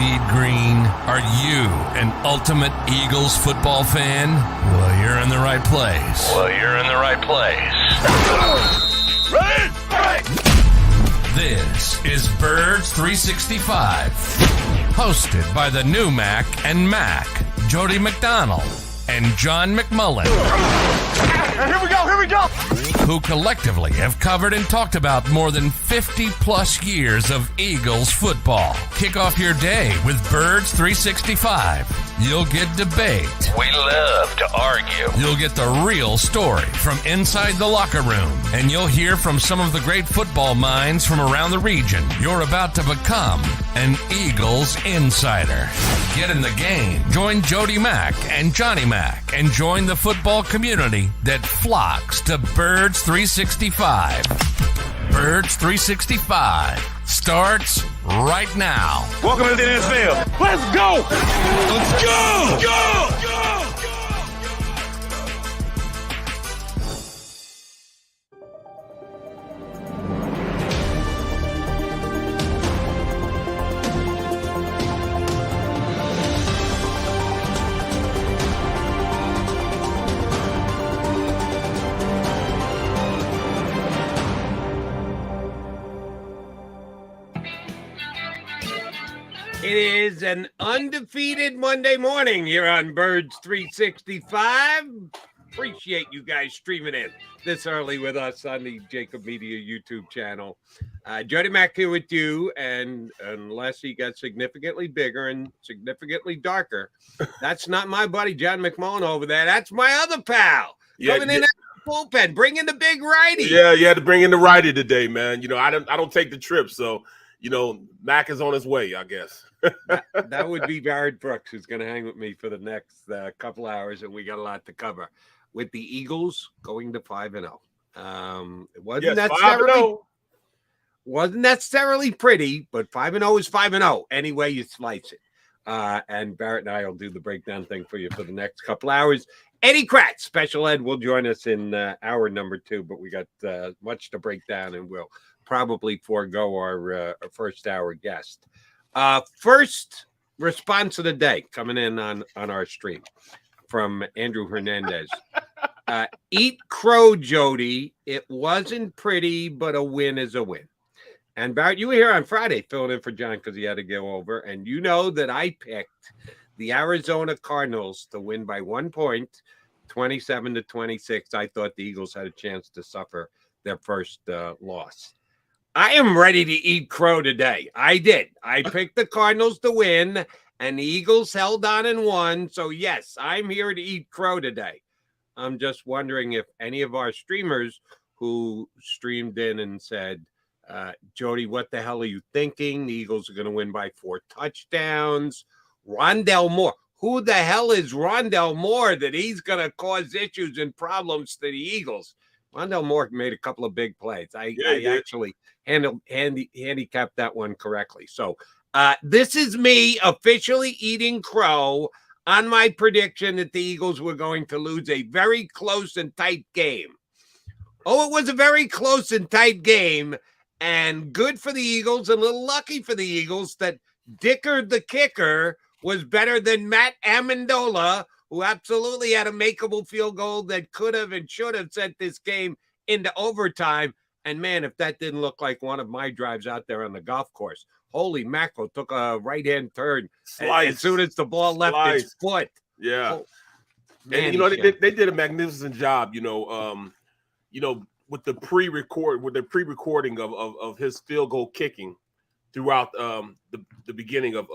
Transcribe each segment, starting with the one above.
bleed green? Are you an ultimate Eagles football fan? Well, you're in the right place. Ready? This is Birds 365, hosted by the new Mac and Mac, Jody McDonald and John McMullen. Here we go! Who collectively have covered and talked about more than 50-plus years of Eagles football. Kick off your day with Birds 365. You'll get debate. We love to argue. You'll get the real story from inside the locker room. And you'll hear from some of the great football minds from around the region. You're about to become an Eagles insider. Get in the game. Join Jody Mack and Johnny Mack and join the football community that flocks to Birds 365. Birds 365 starts right now. Welcome to the NFL. Let's go! Let's go! Go! It is an undefeated Monday morning here on Birds 365. Appreciate you guys streaming in this early with us on the JAKIB Media YouTube channel. Jody Mack here with you, and unless he got significantly bigger and significantly darker, that's not my buddy John McMullen over there. That's my other pal coming in at the bullpen, bringing the big righty. Yeah, you had to bring in the righty today, man. You know, I don't take the trip, so you know, Mac is on his way, I guess. that would be Barrett Brooks, who's going to hang with me for the next couple hours, and we got a lot to cover. With the Eagles going to 5-0, it wasn't necessarily pretty, but 5-0 is 5-0 any way you slice it. And Barrett and I will do the breakdown thing for you for the next couple hours. Eddie Kratz, Special Ed, will join us in hour number 2, but we got much to break down, and we'll probably forego our first hour guest. First response of the day coming in on our stream from Andrew Hernandez. Eat crow, Jody. It wasn't pretty, but a win is a win. And Barrett, you were here on Friday filling in for John because he had to go over. And you know that I picked the Arizona Cardinals to win by 1 point, 27-26. I thought the Eagles had a chance to suffer their first loss. I am ready to eat crow today. I did. I picked the Cardinals to win, and the Eagles held on and won. So, yes, I'm here to eat crow today. I'm just wondering if any of our streamers who streamed in and said, Jody, what the hell are you thinking? The Eagles are going to win by 4 touchdowns. Rondell Moore. Who the hell is Rondell Moore that he's going to cause issues and problems to the Eagles? Rondell Moore made a couple of big plays. I actually handicapped that one correctly. So this is me officially eating crow on my prediction that the Eagles were going to lose a very close and tight game. Oh, it was a very close and tight game, and good for the Eagles, and a little lucky for the Eagles that Dickard the kicker was better than Matt Amendola, who absolutely had a makeable field goal that could have and should have sent this game into overtime. And, man, if that didn't look like one of my drives out there on the golf course, holy mackerel, took a right-hand turn as soon as the ball left its foot. Yeah. Oh, man, and, you know, they did a magnificent job, with the pre-recording of his field goal kicking throughout the beginning of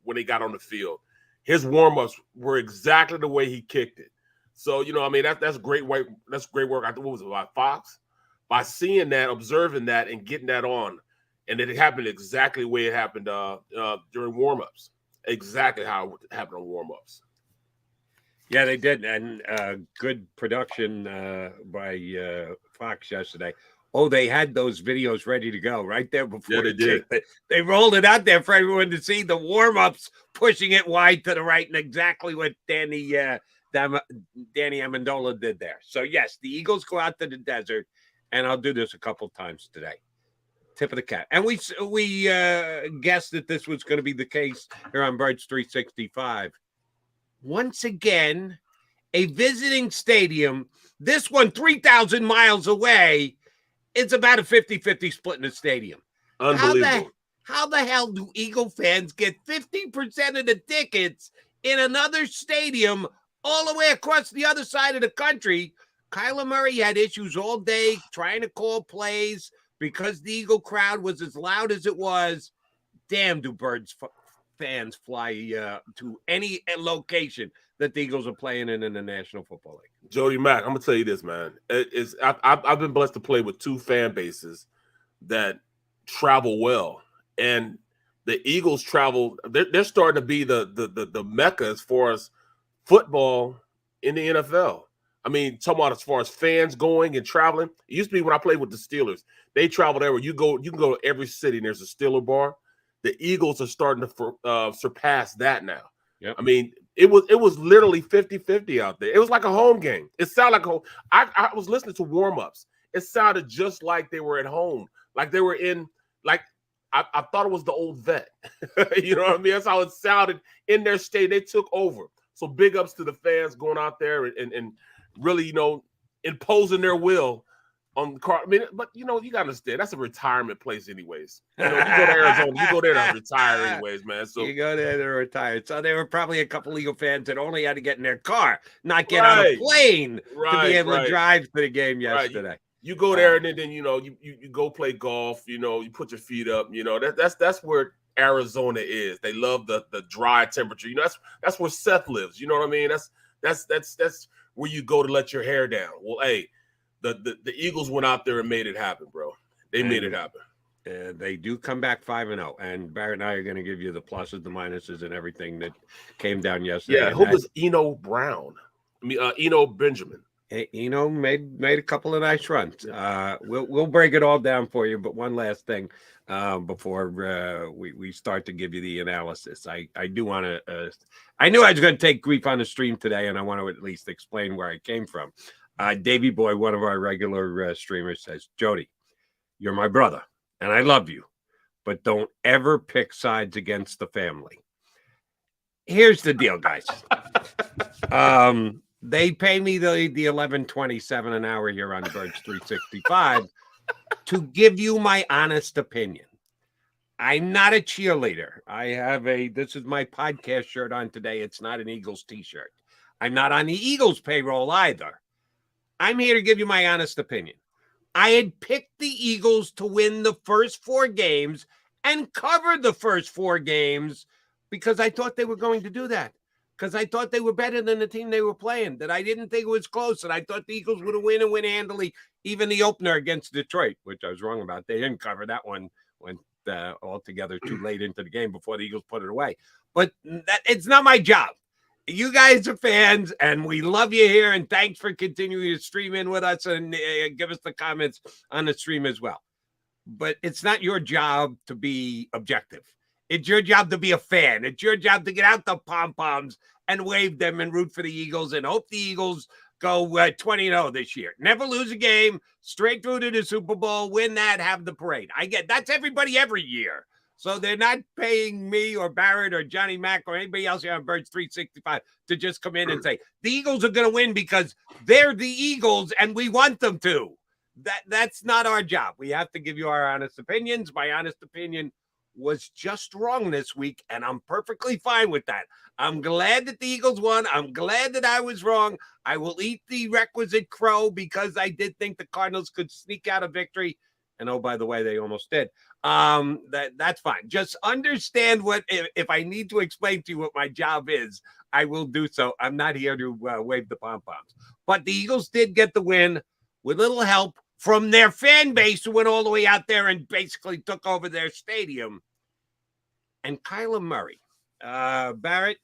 when they got on the field. His warm-ups were exactly the way he kicked it. So, you know, I mean, that's great work. That's great work. I think, what was it, by Fox? By seeing that, observing that, and getting that on, and it happened exactly the way it happened during warm-ups. Exactly how it happened on warm-ups. Yeah, they did. And good production by Fox yesterday. Oh, they had those videos ready to go right there before they did. They rolled it out there for everyone to see, the warm-ups pushing it wide to the right, and exactly what Danny Amendola did there. So, yes, the Eagles go out to the desert, and I'll do this a couple times today. Tip of the cap. And we guessed that this was going to be the case here on Birds 365. Once again, a visiting stadium, this one 3,000 miles away, it's about a 50-50 split in the stadium. Unbelievable. How the hell do Eagle fans get 50% of the tickets in another stadium all the way across the other side of the country? Kyler Murray had issues all day trying to call plays because the Eagle crowd was as loud as it was. Damn, do Birds fans fly to any location that the Eagles are playing in the National Football League. Jody Mack, I'm gonna tell you this, man. I've been blessed to play with two fan bases that travel well, and the Eagles travel. They're starting to be the mecca as far as football in the NFL. I mean, talking about as far as fans going and traveling. It used to be when I played with the Steelers. They traveled everywhere. You can go to every city and there's a Steeler bar. The Eagles are starting to surpass that now. Yep. I mean, it was literally 50-50 out there. It was like a home game. It sounded like a home. I was listening to warm-ups. It sounded just like they were at home. Like they were in, like, I thought it was the old vet. You know what I mean? That's how it sounded in their state. They took over. So big ups to the fans going out there and really, imposing their will on the car. I mean, but you got to understand, that's a retirement place anyways. You go to Arizona, you go there to retire anyways, man. So you go there to retire. So there were probably a couple Eagle fans that only had to get in their car, not get on a plane to be able to drive to the game yesterday. Right. You go there and then you go play golf, you put your feet up, that's where Arizona is. They love the dry temperature. That's where Seth lives. You know what I mean? That's where you go to let your hair down. Well, hey, the Eagles went out there and made it happen, bro. They made it happen. They do come back 5-0, and Barrett and I are going to give you the pluses, the minuses, and everything that came down yesterday. Yeah, who was Eno Brown? Eno Benjamin. Eno made a couple of nice runs. We'll break it all down for you, but one last thing before we start to give you the analysis. I do want to. I knew I was going to take grief on the stream today, and I want to at least explain where I came from. Davey Boy, one of our regular streamers, says, "Jody, you're my brother, and I love you, but don't ever pick sides against the family." Here's the deal, guys. They pay me the $11.27 an hour here on Birds 365 to give you my honest opinion. I'm not a cheerleader. This is my podcast shirt on today. It's not an Eagles t-shirt. I'm not on the Eagles payroll either. I'm here to give you my honest opinion. I had picked the Eagles to win the first 4 games and cover the first 4 games because I thought they were going to do that. Because I thought they were better than the team they were playing, that I didn't think it was close, and I thought the Eagles would win and win handily, even the opener against Detroit, which I was wrong about. They didn't cover that one, went altogether too late into the game before the Eagles put it away. But it's not my job. You guys are fans, and we love you here, and thanks for continuing to stream in with us and give us the comments on the stream as well. But it's not your job to be objective. It's your job to be a fan. It's your job to get out the pom-poms and wave them and root for the Eagles and hope the Eagles go 20-0 this year. Never lose a game, straight through to the Super Bowl, win that, have the parade. I get that's everybody every year. So they're not paying me or Barrett or Johnny Mack or anybody else here on Birds 365 to just come in and say, the Eagles are going to win because they're the Eagles and we want them to. That's not our job. We have to give you our honest opinions. My honest opinion was just wrong this week, and I'm perfectly fine with that. I'm glad that the Eagles won. I'm glad that I was wrong. I will eat the requisite crow because I did think the Cardinals could sneak out a victory. And oh, by the way, they almost did. That's fine. Just understand if I need to explain to you what my job is, I will do so. I'm not here to wave the pom-poms. But the Eagles did get the win with little help from their fan base who went all the way out there and basically took over their stadium. And Kyler Murray, Barrett,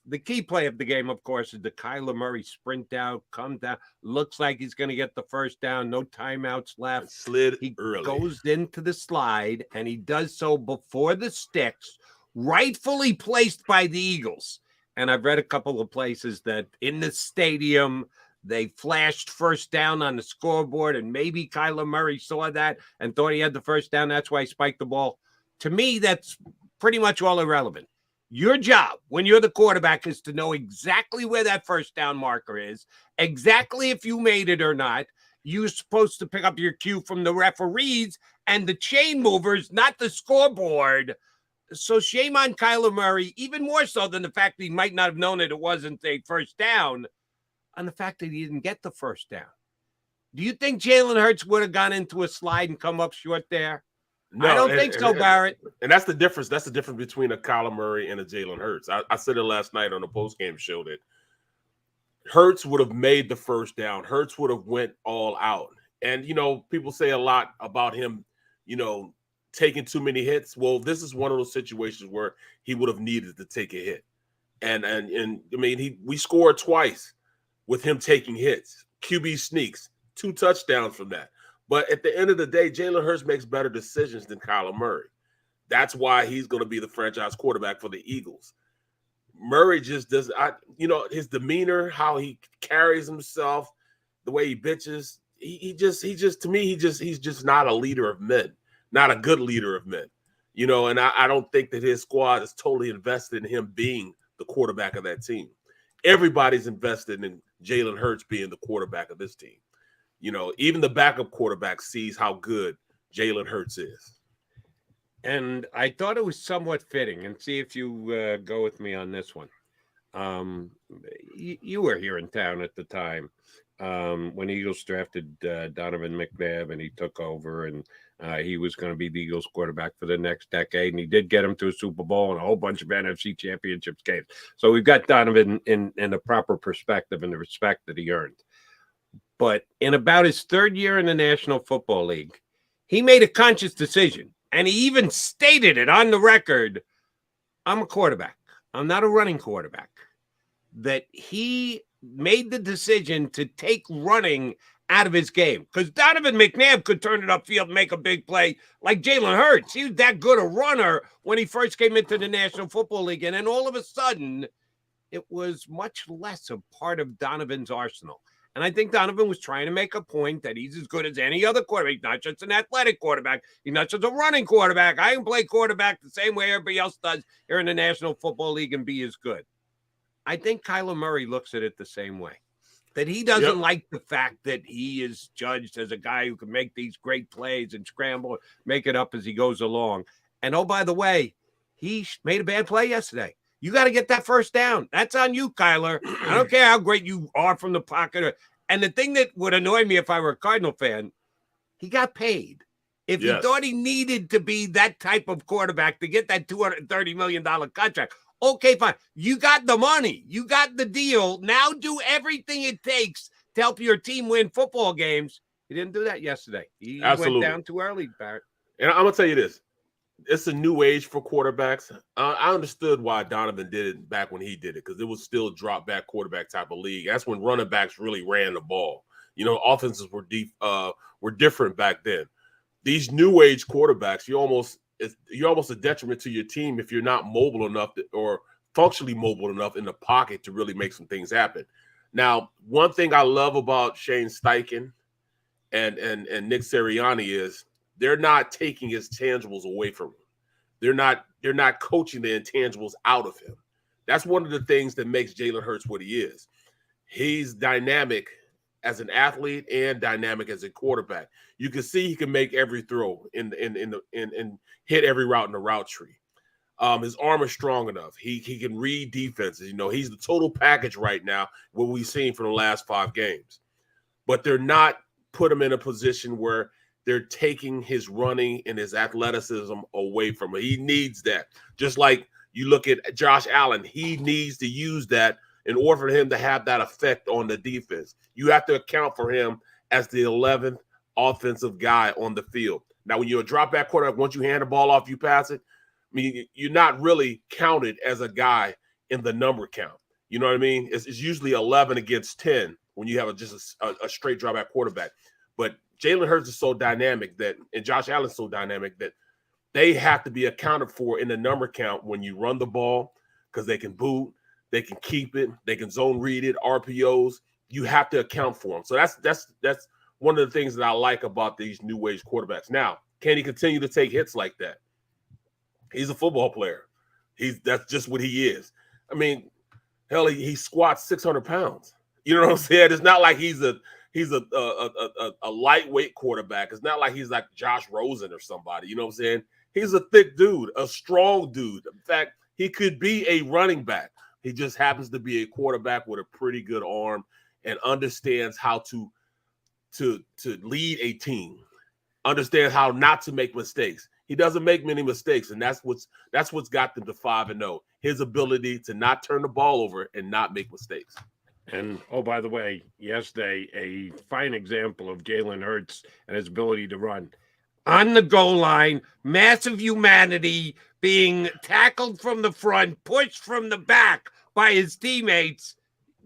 the key play of the game, of course, is the Kyler Murray sprint out, come down, looks like he's going to get the first down, no timeouts left. He early. Goes into the slide, and he does so before the sticks, rightfully placed by the Eagles. And I've read a couple of places that in the stadium, They flashed first down on the scoreboard, and maybe Kyler Murray saw that and thought he had the first down. That's why he spiked the ball. To me, that's pretty much all irrelevant. Your job when you're the quarterback is to know exactly where that first down marker is, exactly if you made it or not. You're supposed to pick up your cue from the referees and the chain movers, not the scoreboard. So shame on Kyler Murray, even more so than the fact that he might not have known that it wasn't a first down, on the fact that he didn't get the first down. Do you think Jalen Hurts would have gone into a slide and come up short there? No, I don't think so, Barrett. And that's the difference. That's the difference between a Kyler Murray and a Jalen Hurts. I said it last night on the postgame show that Hurts would have made the first down. Hurts would have went all out. And, you know, people say a lot about him, you know, taking too many hits. Well, this is one of those situations where he would have needed to take a hit. And I mean, we scored twice with him taking hits. QB sneaks, 2 touchdowns from that. But at the end of the day, Jalen Hurts makes better decisions than Kyler Murray. That's why he's going to be the franchise quarterback for the Eagles. Murray just does, his demeanor, how he carries himself, the way he bitches. He's just not a leader of men, not a good leader of men. You know, and I don't think that his squad is totally invested in him being the quarterback of that team. Everybody's invested in Jalen Hurts being the quarterback of this team. You know, even the backup quarterback sees how good Jalen Hurts is. And I thought it was somewhat fitting, and see if you go with me on this one. You were here in town at the time when Eagles drafted Donovan McNabb, and he took over, and he was going to be the Eagles quarterback for the next decade, and he did get him to a Super Bowl and a whole bunch of NFC championships games. So we've got Donovan in the proper perspective and the respect that he earned. But in about his 3rd year in the National Football League, he made a conscious decision, and he even stated it on the record, I'm a quarterback. I'm not a running quarterback. That he made the decision to take running out of his game. Because Donovan McNabb could turn it upfield and make a big play like Jalen Hurts. He was that good a runner when he first came into the National Football League. And then all of a sudden, it was much less a part of Donovan's arsenal. And I think Donovan was trying to make a point that he's as good as any other quarterback. He's not just an athletic quarterback. He's not just a running quarterback. I can play quarterback the same way everybody else does here in the National Football League and be as good. I think Kyler Murray looks at it the same way. That he doesn't like the fact that he is judged as a guy who can make these great plays and scramble, make it up as he goes along. And, oh, by the way, he made a bad play yesterday. You got to get that first down. That's on you, Kyler. I don't care how great you are from the pocket. And the thing that would annoy me if I were a Cardinal fan, he got paid. If he thought he needed to be that type of quarterback to get that $230 million contract, okay, fine. You got the money. You got the deal. Now do everything it takes to help your team win football games. He didn't do that yesterday. He went down too early, Barrett. And I'm going to tell you this. It's a new age for quarterbacks. I understood why Donovan did it back when he did it, because it was still a drop back quarterback type of league. That's when running backs really ran the ball. You know, offenses were different back then. These new age quarterbacks, you're almost a detriment to your team if you're not mobile enough or functionally mobile enough in the pocket to really make some things happen. Now, one thing I love about Shane Steichen and Nick Sirianni is they're not taking his tangibles away from him. They're not coaching the intangibles out of him. That's one of the things that makes Jalen Hurts what he is. He's dynamic as an athlete and dynamic as a quarterback. You can see he can make every throw and hit every route in the route tree. His arm is strong enough. He can read defenses. You know, he's the total package right now, what we've seen from the last 5 games. But they're not put him in a position where they're taking his running and his athleticism away from him. He needs that. Just like you look at Josh Allen, he needs to use that in order for him to have that effect on the defense. You have to account for him as the 11th offensive guy on the field. Now, when you're a drop back quarterback, once you hand the ball off, you pass it. I mean, you're not really counted as a guy in the number count. You know what I mean? It's usually 11 against 10 when you have just a straight drop back quarterback. But Jalen Hurts is so dynamic and Josh Allen's so dynamic that they have to be accounted for in the number count when you run the ball, because they can boot, they can keep it, they can zone read it, RPOs. you have to account for him. So that's one of the things that I like about these new age quarterbacks. Now, can he continue to take hits like that? He's a football player. That's just what he is. I mean, hell, he squats 600 pounds. You know what I'm saying? It's not like he's a lightweight quarterback. It's not like he's like Josh Rosen or somebody. You know what I'm saying? He's a thick dude, a strong dude. In fact, he could be a running back. He just happens to be a quarterback with a pretty good arm and understands how to lead a team, understands how not to make mistakes. He doesn't make many mistakes, and that's what's got them to 5-0. His ability to not turn the ball over and not make mistakes. And, oh, by the way, yesterday, a fine example of Jalen Hurts and his ability to run. On the goal line, massive humanity, being tackled from the front, pushed from the back by his teammates,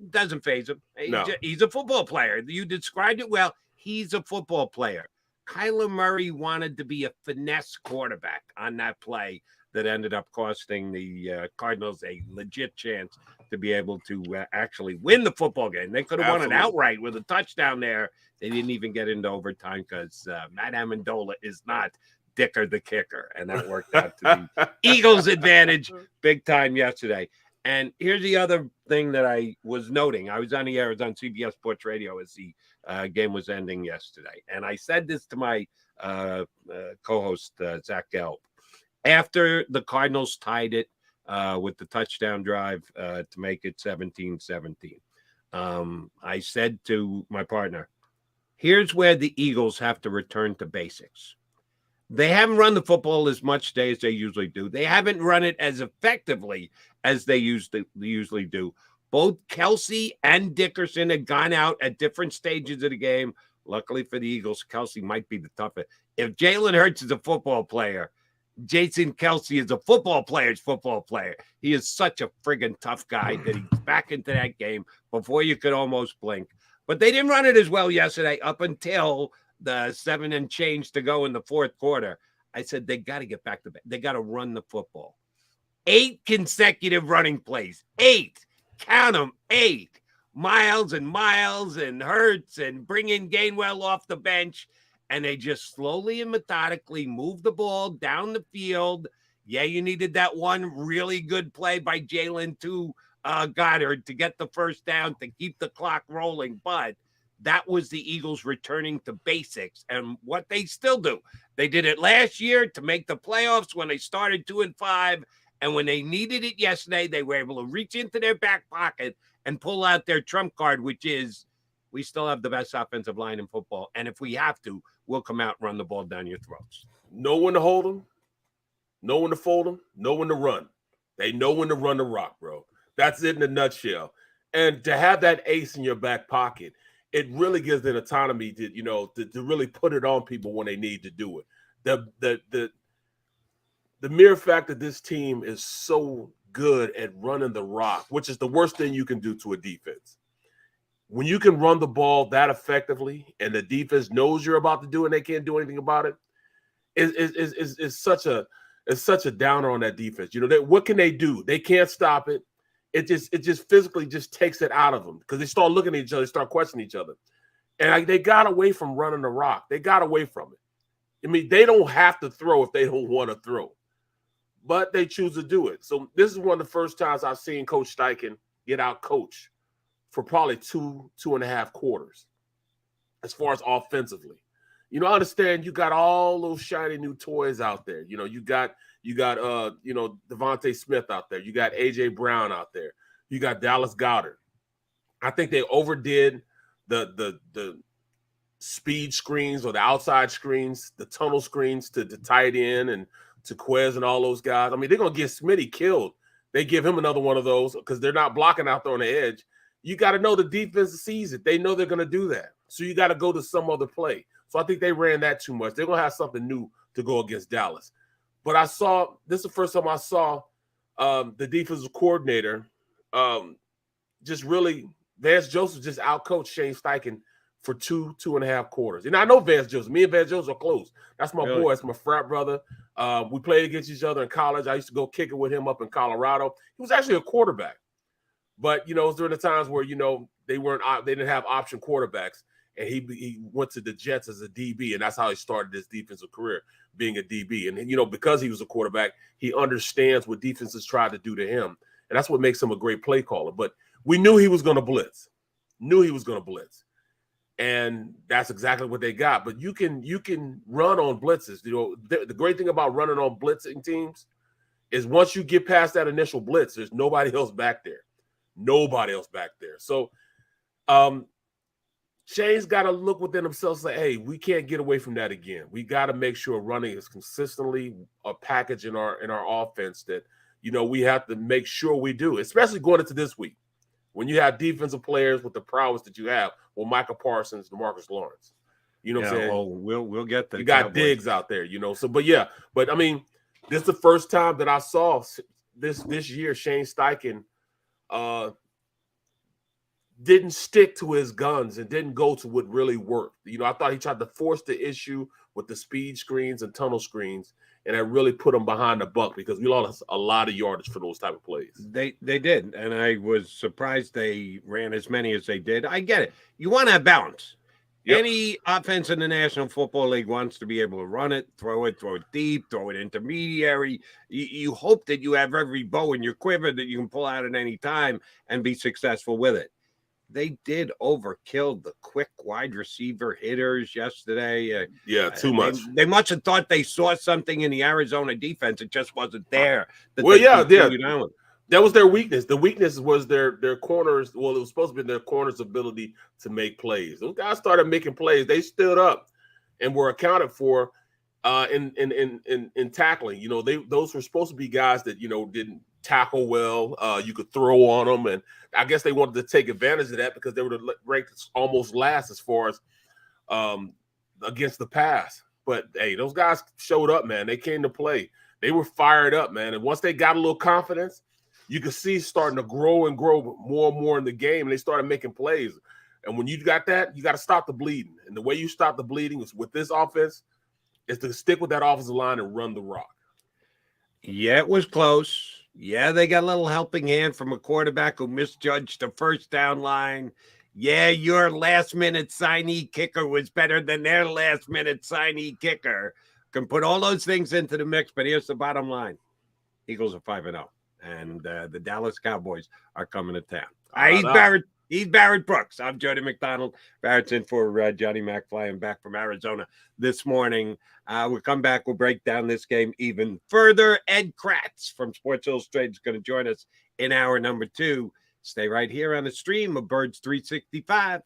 doesn't faze him. No. He's a football player. You described it well. He's a football player. Kyler Murray wanted to be a finesse quarterback on that play that ended up costing the Cardinals a legit chance to be able to actually win the football game. They could have won it outright with a touchdown there. They didn't even get into overtime because Matt Amendola is not Dicker the kicker, and that worked out to the Eagles' advantage big time yesterday. And here's the other thing that I was noting. I was on the air, it was on CBS Sports Radio as the game was ending yesterday. And I said this to my co-host, Zach Gelb. After the Cardinals tied it with the touchdown drive to make it 17-17, I said to my partner, here's where the Eagles have to return to basics. They haven't run the football as much today as they usually do. They haven't run it as effectively as they usually do. Both Kelsey and Dickerson had gone out at different stages of the game. Luckily for the Eagles, Kelsey might be the toughest. If Jalen Hurts is a football player, Jason Kelsey is a football player's football player. He is such a friggin' tough guy that he's back into that game before you could almost blink. But they didn't run it as well yesterday up until the 7 and change to go in the fourth quarter. I said, they got to get back to bed. They got to run the football. 8 consecutive running plays. 8. Count them. 8. Miles and Hurts and bring in Gainwell off the bench. And they just slowly and methodically move the ball down the field. Yeah, you needed that one really good play by Jalen to Goddard to get the first down, to keep the clock rolling. But that was the Eagles returning to basics and what they still do. They did it last year to make the playoffs when they started 2-5. And when they needed it yesterday, they were able to reach into their back pocket and pull out their trump card, which is we still have the best offensive line in football. And if we have to, we'll come out and run the ball down your throats. Know when to hold them, know when to fold them, know when to run. They know when to run the rock, bro. That's it in a nutshell. And to have that ace in your back pocket, it really gives them autonomy to really put it on people when they need to do it. The mere fact that this team is so good at running the rock, which is the worst thing you can do to a defense. When you can run the ball that effectively and the defense knows you're about to do it and they can't do anything about it, it's such a downer on that defense. What can they do? They can't stop it. It just physically just takes it out of them because they start looking at each other, they start questioning each other. And they got away from running the rock. They got away from it. I mean, they don't have to throw if they don't want to throw, but they choose to do it. So this is one of the first times I've seen Coach Steichen get out coached for probably 2.5 quarters as far as offensively. I understand you got all those shiny new toys out there. You got Devontae Smith out there. You got A.J. Brown out there. You got Dallas Goedert. I think they overdid the speed screens or the outside screens, the tunnel screens to the tight end and to Quez and all those guys. I mean, they're going to get Smitty killed. They give him another one of those because they're not blocking out there on the edge. You got to know the defense sees it. They know they're going to do that. So you got to go to some other play. So I think they ran that too much. They're going to have something new to go against Dallas. But this is the first time I saw the defensive coordinator just really, Vance Joseph just outcoached Shane Steichen for 2.5 quarters. And I know Vance Joseph. Me and Vance Joseph are close. That's my boy. That's my frat brother. We played against each other in college. I used to go kick it with him up in Colorado. He was actually a quarterback. But, it was during the times where, they didn't have option quarterbacks, and he went to the Jets as a DB, and that's how he started his defensive career, being a DB. And you know, because he was a quarterback, he understands what defenses try to do to him, and that's what makes him a great play caller. But we knew he was going to blitz, and that's exactly what they got. But you can run on blitzes. You know, the great thing about running on blitzing teams is once you get past that initial blitz, there's nobody else back there. So Shane's got to look within himself and say, hey, we can't get away from that again. We got to make sure running is consistently a package in our offense that, you know, we have to make sure we do, especially going into this week when you have defensive players with the prowess that you have. Well, Micah Parsons, DeMarcus Lawrence. You know what I'm saying? Well, we'll get the You got Cowboys. Diggs out there, you know. So, but I mean, this is the first time that I saw this year Shane Steichen didn't stick to his guns and didn't go to what really worked. You know, I thought he tried to force the issue with the speed screens and tunnel screens, and that really put him behind the buck because we lost a lot of yardage for those type of plays. They did, and I was surprised they ran as many as they did. I get it. You want to have balance. Yep. Any offense in the National Football League wants to be able to run it, throw it deep, throw it intermediary. You hope that you have every bow in your quiver that you can pull out at any time and be successful with it. They did overkill the quick wide receiver hitters yesterday. Too much. They must have thought they saw something in the Arizona defense. It just wasn't there. That was their weakness. The weakness was their corners. Well, it was supposed to be their corners' ability to make plays. Those guys started making plays. They stood up and were accounted for in tackling. You know, those were supposed to be guys that, you know, didn't tackle well. You could throw on them, and I guess they wanted to take advantage of that because they were ranked almost last as far as against the pass. But hey, those guys showed up, man. They came to play. They were fired up, man. And once they got a little confidence, you could see starting to grow more and more in the game, and they started making plays. And when you got that, you got to stop the bleeding. And the way you stop the bleeding is with this offense is to stick with that offensive line and run the rock. Yeah, it was close. Yeah, they got a little helping hand from a quarterback who misjudged the first down line. Yeah, your last-minute signee kicker was better than their last-minute signee kicker. Can put all those things into the mix, but here's the bottom line. Eagles are 5-0, and the Dallas Cowboys are coming to town. He's Barrett Brooks. I'm Jody McDonald. Barrett's in for Johnny Mac, flying back from Arizona this morning. We'll come back. We'll break down this game even further. Ed Kratz from Sports Illustrated is going to join us in hour number 2. Stay right here on the stream of Birds 365.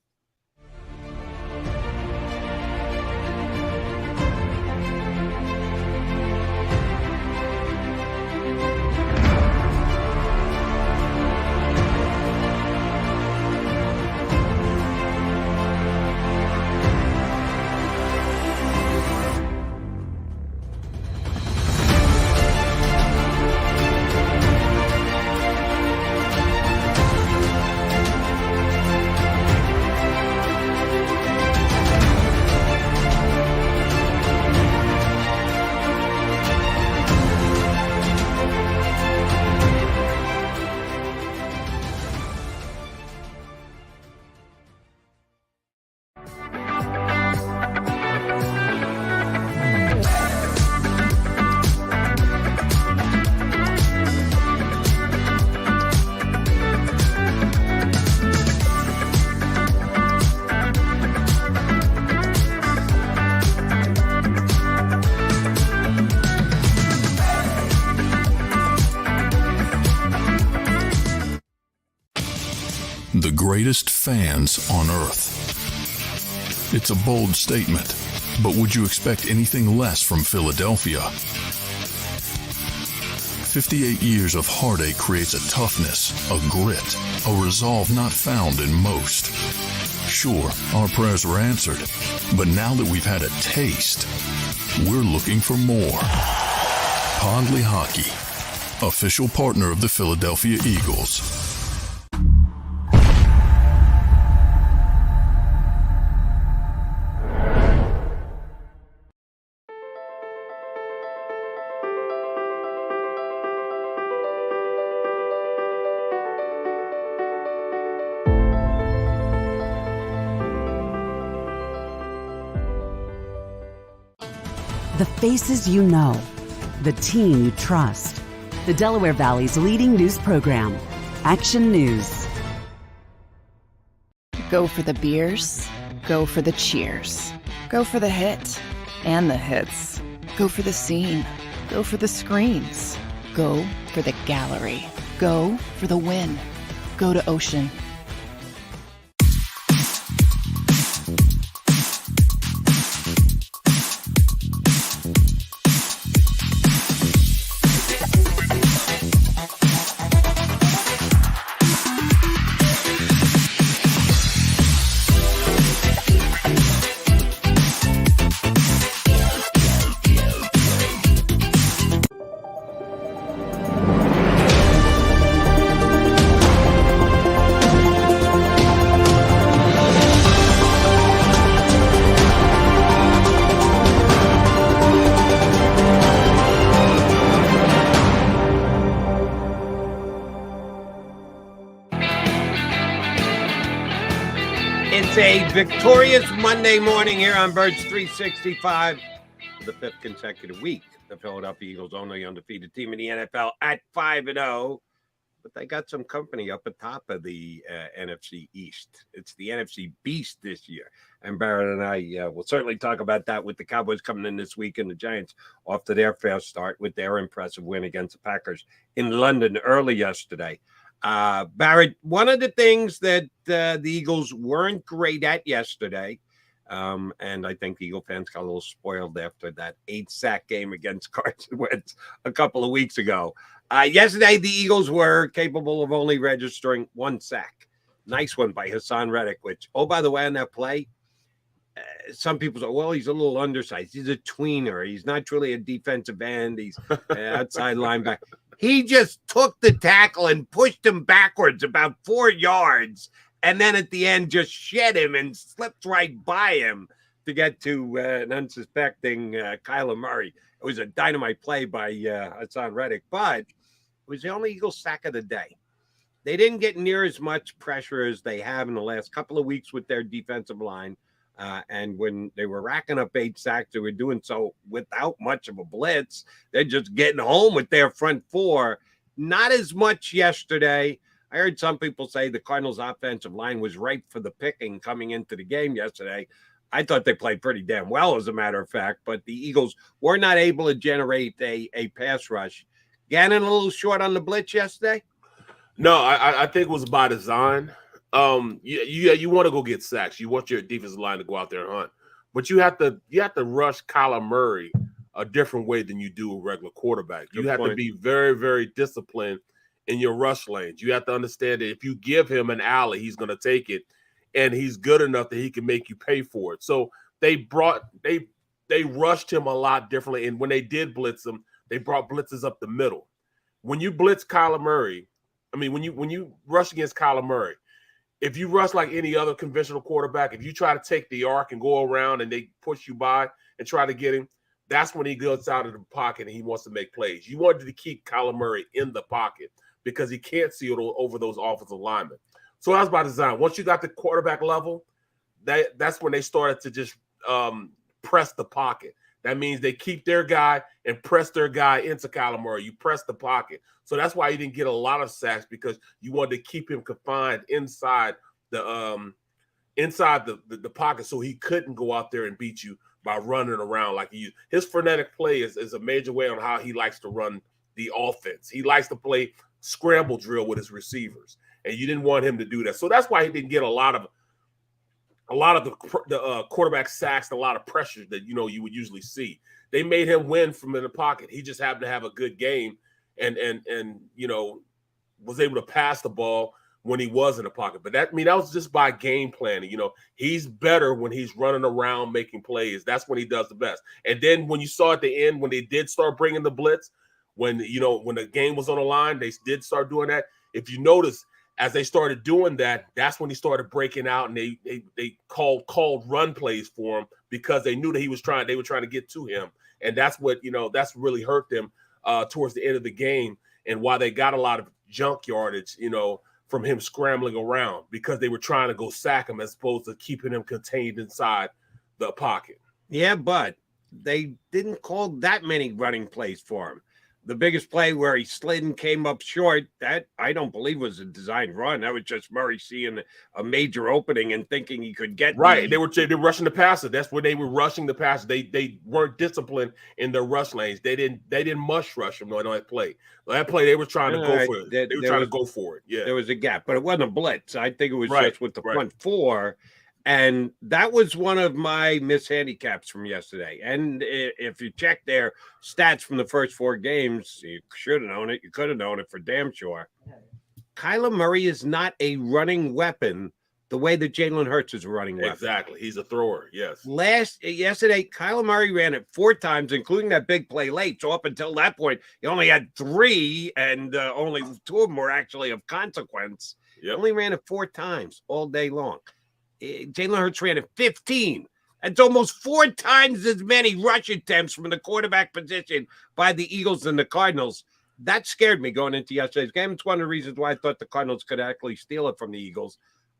The greatest fans on earth. It's a bold statement, but would you expect anything less from Philadelphia? 58 years of heartache creates a toughness, a grit, a resolve not found in most. Sure, our prayers were answered, but now that we've had a taste, we're looking for more. Pondley Hockey, official partner of the Philadelphia Eagles. The faces you know. The team you trust. The Delaware Valley's leading news program, Action News. Go for the beers. Go for the cheers. Go for the hit and the hits. Go for the scene. Go for the screens. Go for the gallery. Go for the win. Go to Ocean. It's a victorious Monday morning here on Birds 365 for the fifth consecutive week. The Philadelphia Eagles, only undefeated team in the NFL at 5-0, but they got some company up at top of the NFC East. It's the NFC Beast this year, and Barrett and I will certainly talk about that with the Cowboys coming in this week and the Giants off to their fast start with their impressive win against the Packers in London early yesterday. Barrett, one of the things that the Eagles weren't great at yesterday, and I think Eagle fans got a little spoiled after that 8-sack game against Carson Wentz a couple of weeks ago. Yesterday, the Eagles were capable of only registering 1 sack. Nice one by Hassan Reddick, which, oh, by the way, on that play, some people say, well, he's a little undersized. He's a tweener. He's not really a defensive end. He's outside linebacker. He just took the tackle and pushed him backwards about 4 yards, and then at the end just shed him and slipped right by him to get to an unsuspecting Kyler Murray. It was a dynamite play by Hassan Reddick, but it was the only Eagles sack of the day. They didn't get near as much pressure as they have in the last couple of weeks with their defensive line. And when they were racking up 8 sacks, they were doing so without much of a blitz. They're just getting home with their front four. Not as much yesterday. I heard some people say the Cardinals' offensive line was ripe for the picking coming into the game yesterday. I thought they played pretty damn well, as a matter of fact, but the Eagles were not able to generate a pass rush. Gannon a little short on the blitz yesterday? No, I think it was by design. You want to go get sacks. You want your defensive line to go out there and hunt, but you have to rush Kyler Murray a different way than you do a regular quarterback. You have to be very, very disciplined in your rush lanes. You have to understand that if you give him an alley, he's going to take it, and he's good enough that he can make you pay for it. So they rushed him a lot differently, and when they did blitz him, they brought blitzes up the middle. When you blitz Kyler Murray, when you rush against Kyler Murray, if you rush like any other conventional quarterback, if you try to take the arc and go around and they push you by and try to get him, that's when he goes out of the pocket and he wants to make plays. You wanted to keep Kyler Murray in the pocket because he can't see it over those offensive linemen. So that's by design. Once you got the quarterback level, that's when they started to just press the pocket. That means they keep their guy and press their guy into Kyler Murray. You press the pocket. So that's why he didn't get a lot of sacks, because you wanted to keep him confined inside the pocket so he couldn't go out there and beat you by running around like he used. His frenetic play is a major way on how he likes to run the offense. He likes to play scramble drill with his receivers, and you didn't want him to do that. So that's why he didn't get a lot of the quarterback sacks, and a lot of pressure that you would usually see. They made him win from in the pocket. He just happened to have a good game, and was able to pass the ball when he was in the pocket. But that was just by game planning. He's better when he's running around making plays. That's when he does the best. And then when you saw at the end when they did start bringing the blitz, when the game was on the line, they did start doing that. If you notice, as they started doing that, that's when he started breaking out, and they called run plays for him because they knew that they were trying to get to him. And that's what, that's really hurt them towards the end of the game, and why they got a lot of junk yardage, from him scrambling around, because they were trying to go sack him as opposed to keeping him contained inside the pocket. Yeah, but they didn't call that many running plays for him. The biggest play where he slid and came up short, that I don't believe was a designed run. That was just Murray seeing a major opening and thinking he could get right. They were rushing the passer. That's where they were rushing the passer. They weren't disciplined in their rush lanes. They didn't mush rush him on that play. That play they were trying to go for it. They were trying to go for it. Yeah, there was a gap, but it wasn't a blitz. I think it was just with the front four. And that was one of my mishandicaps from yesterday. And if you check their stats from the first 4 games, you should have known it. You could have known it for damn sure. Kyler Murray is not a running weapon the way that Jalen Hurts is a running weapon. Exactly. He's a thrower, yes. Yesterday, Kyler Murray ran it 4 times, including that big play late. So up until that point, he only had 3, and only 2 of them were actually of consequence. Yep. He only ran it 4 times all day long. Jalen Hurts ran it 15. That's almost 4 times as many rush attempts from the quarterback position by the Eagles and the Cardinals. That scared me going into yesterday's game. It's one of the reasons why I thought the Cardinals could actually steal it from the Eagles.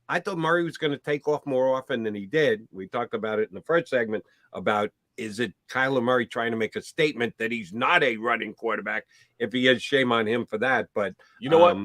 I thought Murray was going to take off more often than he did. We talked about it in the first segment about, is it Kyler Murray trying to make a statement that he's not a running quarterback? If he is, shame on him for that. But you know what?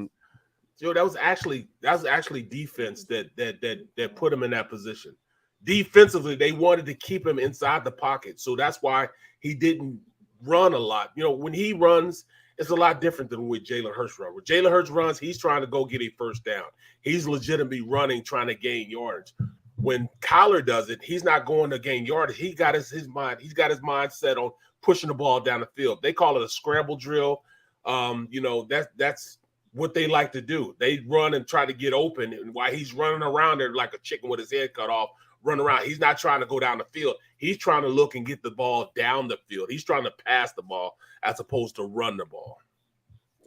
That was actually defense that put him in that position. Defensively, they wanted to keep him inside the pocket, so that's why he didn't run a lot. When he runs, it's a lot different than with Jalen Hurts runs. When Jalen Hurts runs, he's trying to go get a first down. He's legitimately running, trying to gain yards. When Kyler does it, he's not going to gain yards. He got his mind. He's got his mind set on pushing the ball down the field. They call it a scramble drill. That's what they like to do. They run and try to get open, and while he's running around there like a chicken with his head cut off, run around. He's not trying to go down the field. He's trying to look and get the ball down the field. He's trying to pass the ball as opposed to run the ball.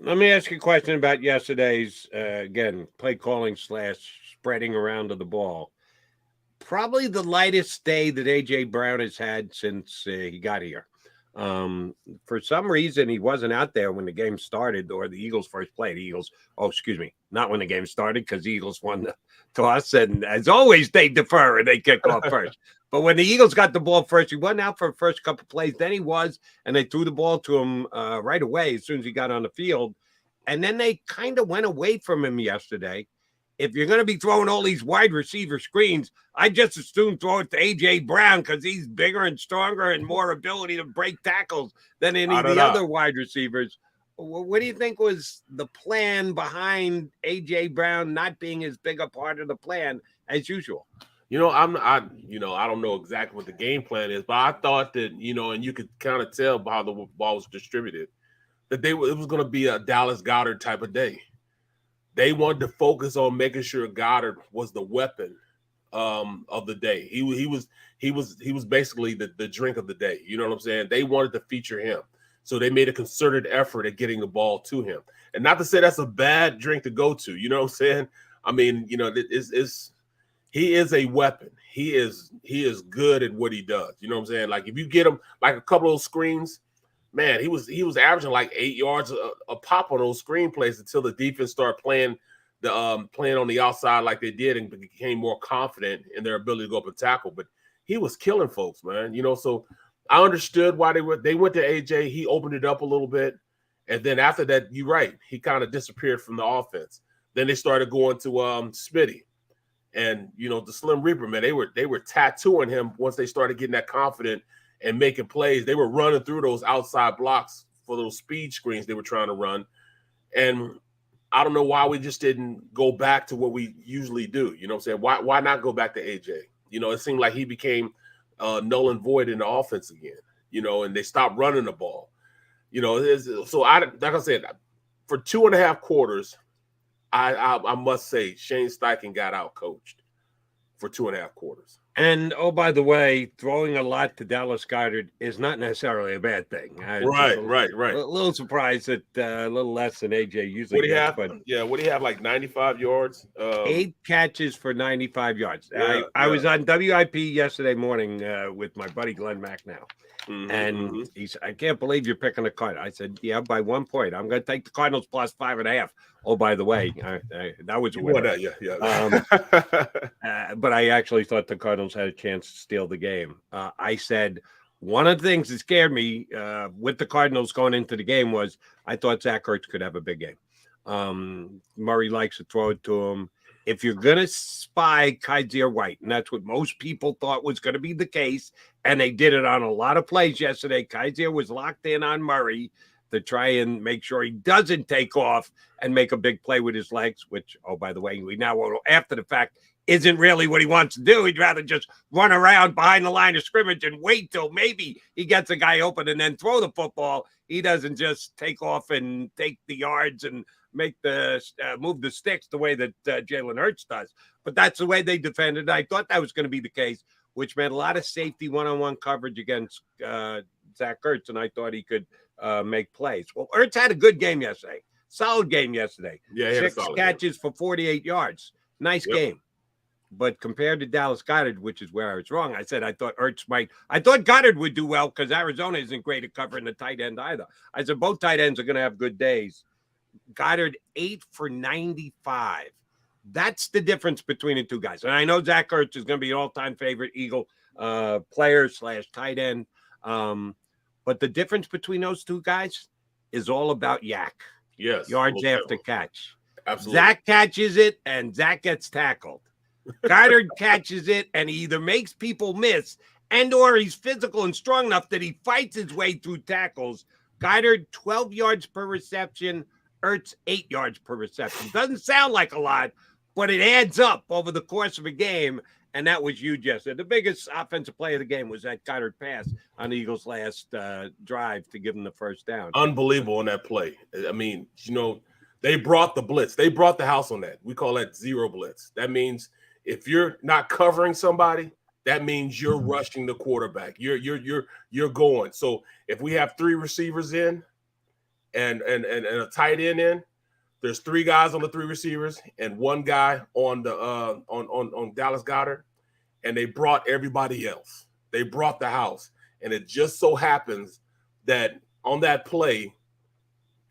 Let me ask you a question about yesterday's, again, play calling / spreading around of the ball. Probably the lightest day that A.J. Brown has had since he got here. For some reason, he wasn't out there when the game started or the Eagles first played. Not when the game started, because the Eagles won the toss. And as always, they defer and they kick off first. But when the Eagles got the ball first, he wasn't out for the first couple of plays. Then he was, and they threw the ball to him right away as soon as he got on the field. And then they kind of went away from him yesterday. If you're going to be throwing all these wide receiver screens, I just assume throw it to A.J. Brown because he's bigger and stronger and more ability to break tackles than any of the other wide receivers. What do you think was the plan behind A.J. Brown not being as big a part of the plan as usual? I don't know exactly what the game plan is, but I thought that, and you could kind of tell by how the ball was distributed, that it was going to be a Dallas Goedert type of day. They wanted to focus on making sure Goddard was the weapon of the day. He was basically the drink of the day. You know what I'm saying? They wanted to feature him. So they made a concerted effort at getting the ball to him. And not to say that's a bad drink to go to. You know what I'm saying? I mean, he is a weapon. He is good at what he does. You know what I'm saying? Like if you get him like a couple of those screens, man, he was averaging like 8 yards a pop on those screen plays until the defense started playing on the outside like they did and became more confident in their ability to go up and tackle. But he was killing folks, man. So I understood why they went to AJ. He opened it up a little bit, and then after that, you're right, he kind of disappeared from the offense. Then they started going to Smitty, and the Slim Reaper, man. They were tattooing him once they started getting that confident and making plays. They were running through those outside blocks for those speed screens they were trying to run. And I don't know why we just didn't go back to what we usually do. You know what I'm saying? Why not go back to AJ? It seemed like he became null and void in the offense again, and they stopped running the ball. So like I said, for 2.5 quarters, I must say Shane Steichen got out coached for 2.5 quarters. And, oh, by the way, throwing a lot to Dallas Goedert is not necessarily a bad thing. Right. A little surprised that a little less than AJ usually what do you have, like 95 yards? 8 catches for 95 yards. Yeah, I was on WIP yesterday morning with my buddy Glenn McNow. And he said, I can't believe you're picking the Cardinals. I said, yeah, by 1 point. I'm going to take the Cardinals plus 5.5. Oh, by the way, that was a winner. But I actually thought the Cardinals had a chance to steal the game. I said, One of the things that scared me with the Cardinals going into the game was I thought Zach Ertz could have a big game. Murray likes to throw it to him. If you're going to spy Kaiser White, and that's what most people thought was going to be the case, and they did it on a lot of plays yesterday, Kaiser was locked in on Murray to try and make sure he doesn't take off and make a big play with his legs, which, oh, by the way, we now, after the fact, isn't really what he wants to do. He'd rather just run around behind the line of scrimmage and wait till maybe he gets a guy open and then throw the football. He doesn't just take off and take the yards and make the move the sticks the way that Jalen Hurts does. But that's the way they defended. I thought that was going to be the case, which meant a lot of safety one-on-one coverage against Zach Ertz, and I thought he could make plays. Well, Ertz had a good game yesterday. Solid game yesterday. Yeah, 6 catches for 48 yards. Nice game. But compared to Dallas Goedert, which is where I was wrong, I said I thought Goddard would do well because Arizona isn't great at covering the tight end either. I said both tight ends are going to have good days. Goddard 8 for 95. That's the difference between the two guys. And I know Zach Ertz is going to be an all-time favorite Eagle player / tight end. But the difference between those two guys is all about yak. Yes. Yards after catch. Absolutely. Zach catches it and Zach gets tackled. Goddard catches it and he either makes people miss and or he's physical and strong enough that he fights his way through tackles. Goddard, 12 yards per reception. Ertz, 8 yards per reception. Doesn't sound like a lot, but it adds up over the course of a game, and that was huge yesterday. The biggest offensive play of the game was that Goddard pass on the Eagles' last drive to give them the first down. Unbelievable on that play. I mean, they brought the blitz. They brought the house on that. We call that zero blitz. That means if you're not covering somebody, that means you're rushing the quarterback. You're going. So if we have 3 receivers in and a tight end in, there's 3 guys on the 3 receivers and 1 guy on the on Dallas Goedert, and they brought everybody else. They brought the house, and it just so happens that on that play,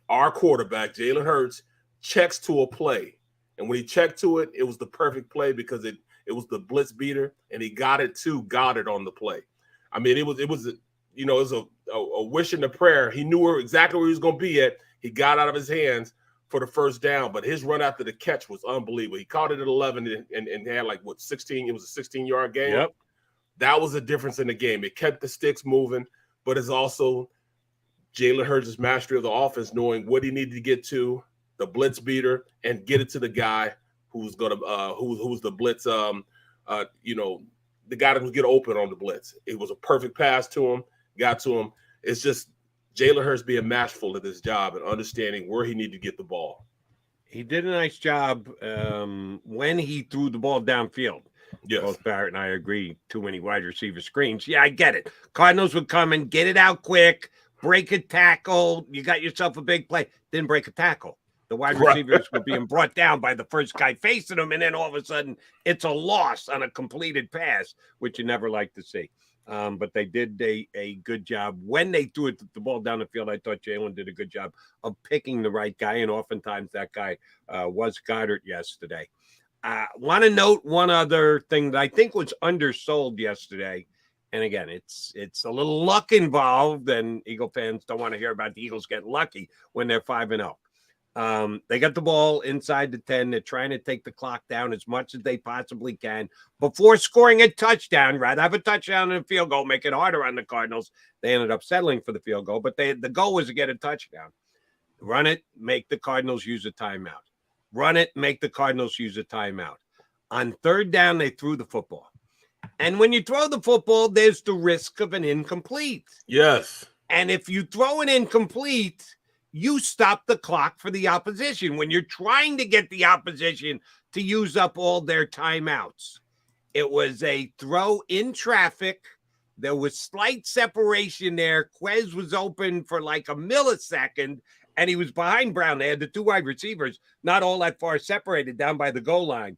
our quarterback Jalen Hurts checks to a play. And when he checked to it, it was the perfect play because it was the blitz beater, and he got it to Goddard on the play. I mean, it was a wish and a prayer. He knew exactly where he was going to be at. He got out of his hands for the first down, but his run after the catch was unbelievable. He caught it at 11 and had 16. It was a 16-yard game. Yep. That was the difference in the game. It kept the sticks moving, but it's also Jalen Hurts' mastery of the offense, knowing what he needed to get to, the blitz beater, and get it to the guy who's gonna who's the blitz the guy that was get open on the blitz. It was a perfect pass to him, got to him. It's just Jalen Hurts being masterful at this job and understanding where he needed to get the ball. He did a nice job when he threw the ball downfield. Yes. Both Barrett and I agree. Too many wide receiver screens. Yeah, I get it. Cardinals would come and get it out quick, break a tackle. You got yourself a big play. Didn't break a tackle. The wide receivers were being brought down by the first guy facing them, and then all of a sudden it's a loss on a completed pass, which you never like to see. But they did a good job. When they threw the ball down the field, I thought Jalen did a good job of picking the right guy, and oftentimes that guy was Goddard yesterday. Want to note one other thing that I think was undersold yesterday, and again, it's a little luck involved, and Eagle fans don't want to hear about the Eagles getting lucky when they're 5-0. They got the ball inside the 10. They're trying to take the clock down as much as they possibly can before scoring a touchdown. Rather have a touchdown and a field goal, make it harder on the Cardinals. They ended up settling for the field goal, but the goal was to get a touchdown. Run it, make the Cardinals use a timeout. Run it, make the Cardinals use a timeout. On 3rd down, they threw the football. And when you throw the football, there's the risk of an incomplete. Yes. And if you throw an incomplete, you stop the clock for the opposition when you're trying to get the opposition to use up all their timeouts. It was a throw in traffic. There was slight separation there. Quez was open for like a millisecond, and he was behind Brown. They had the 2 wide receivers, not all that far separated down by the goal line.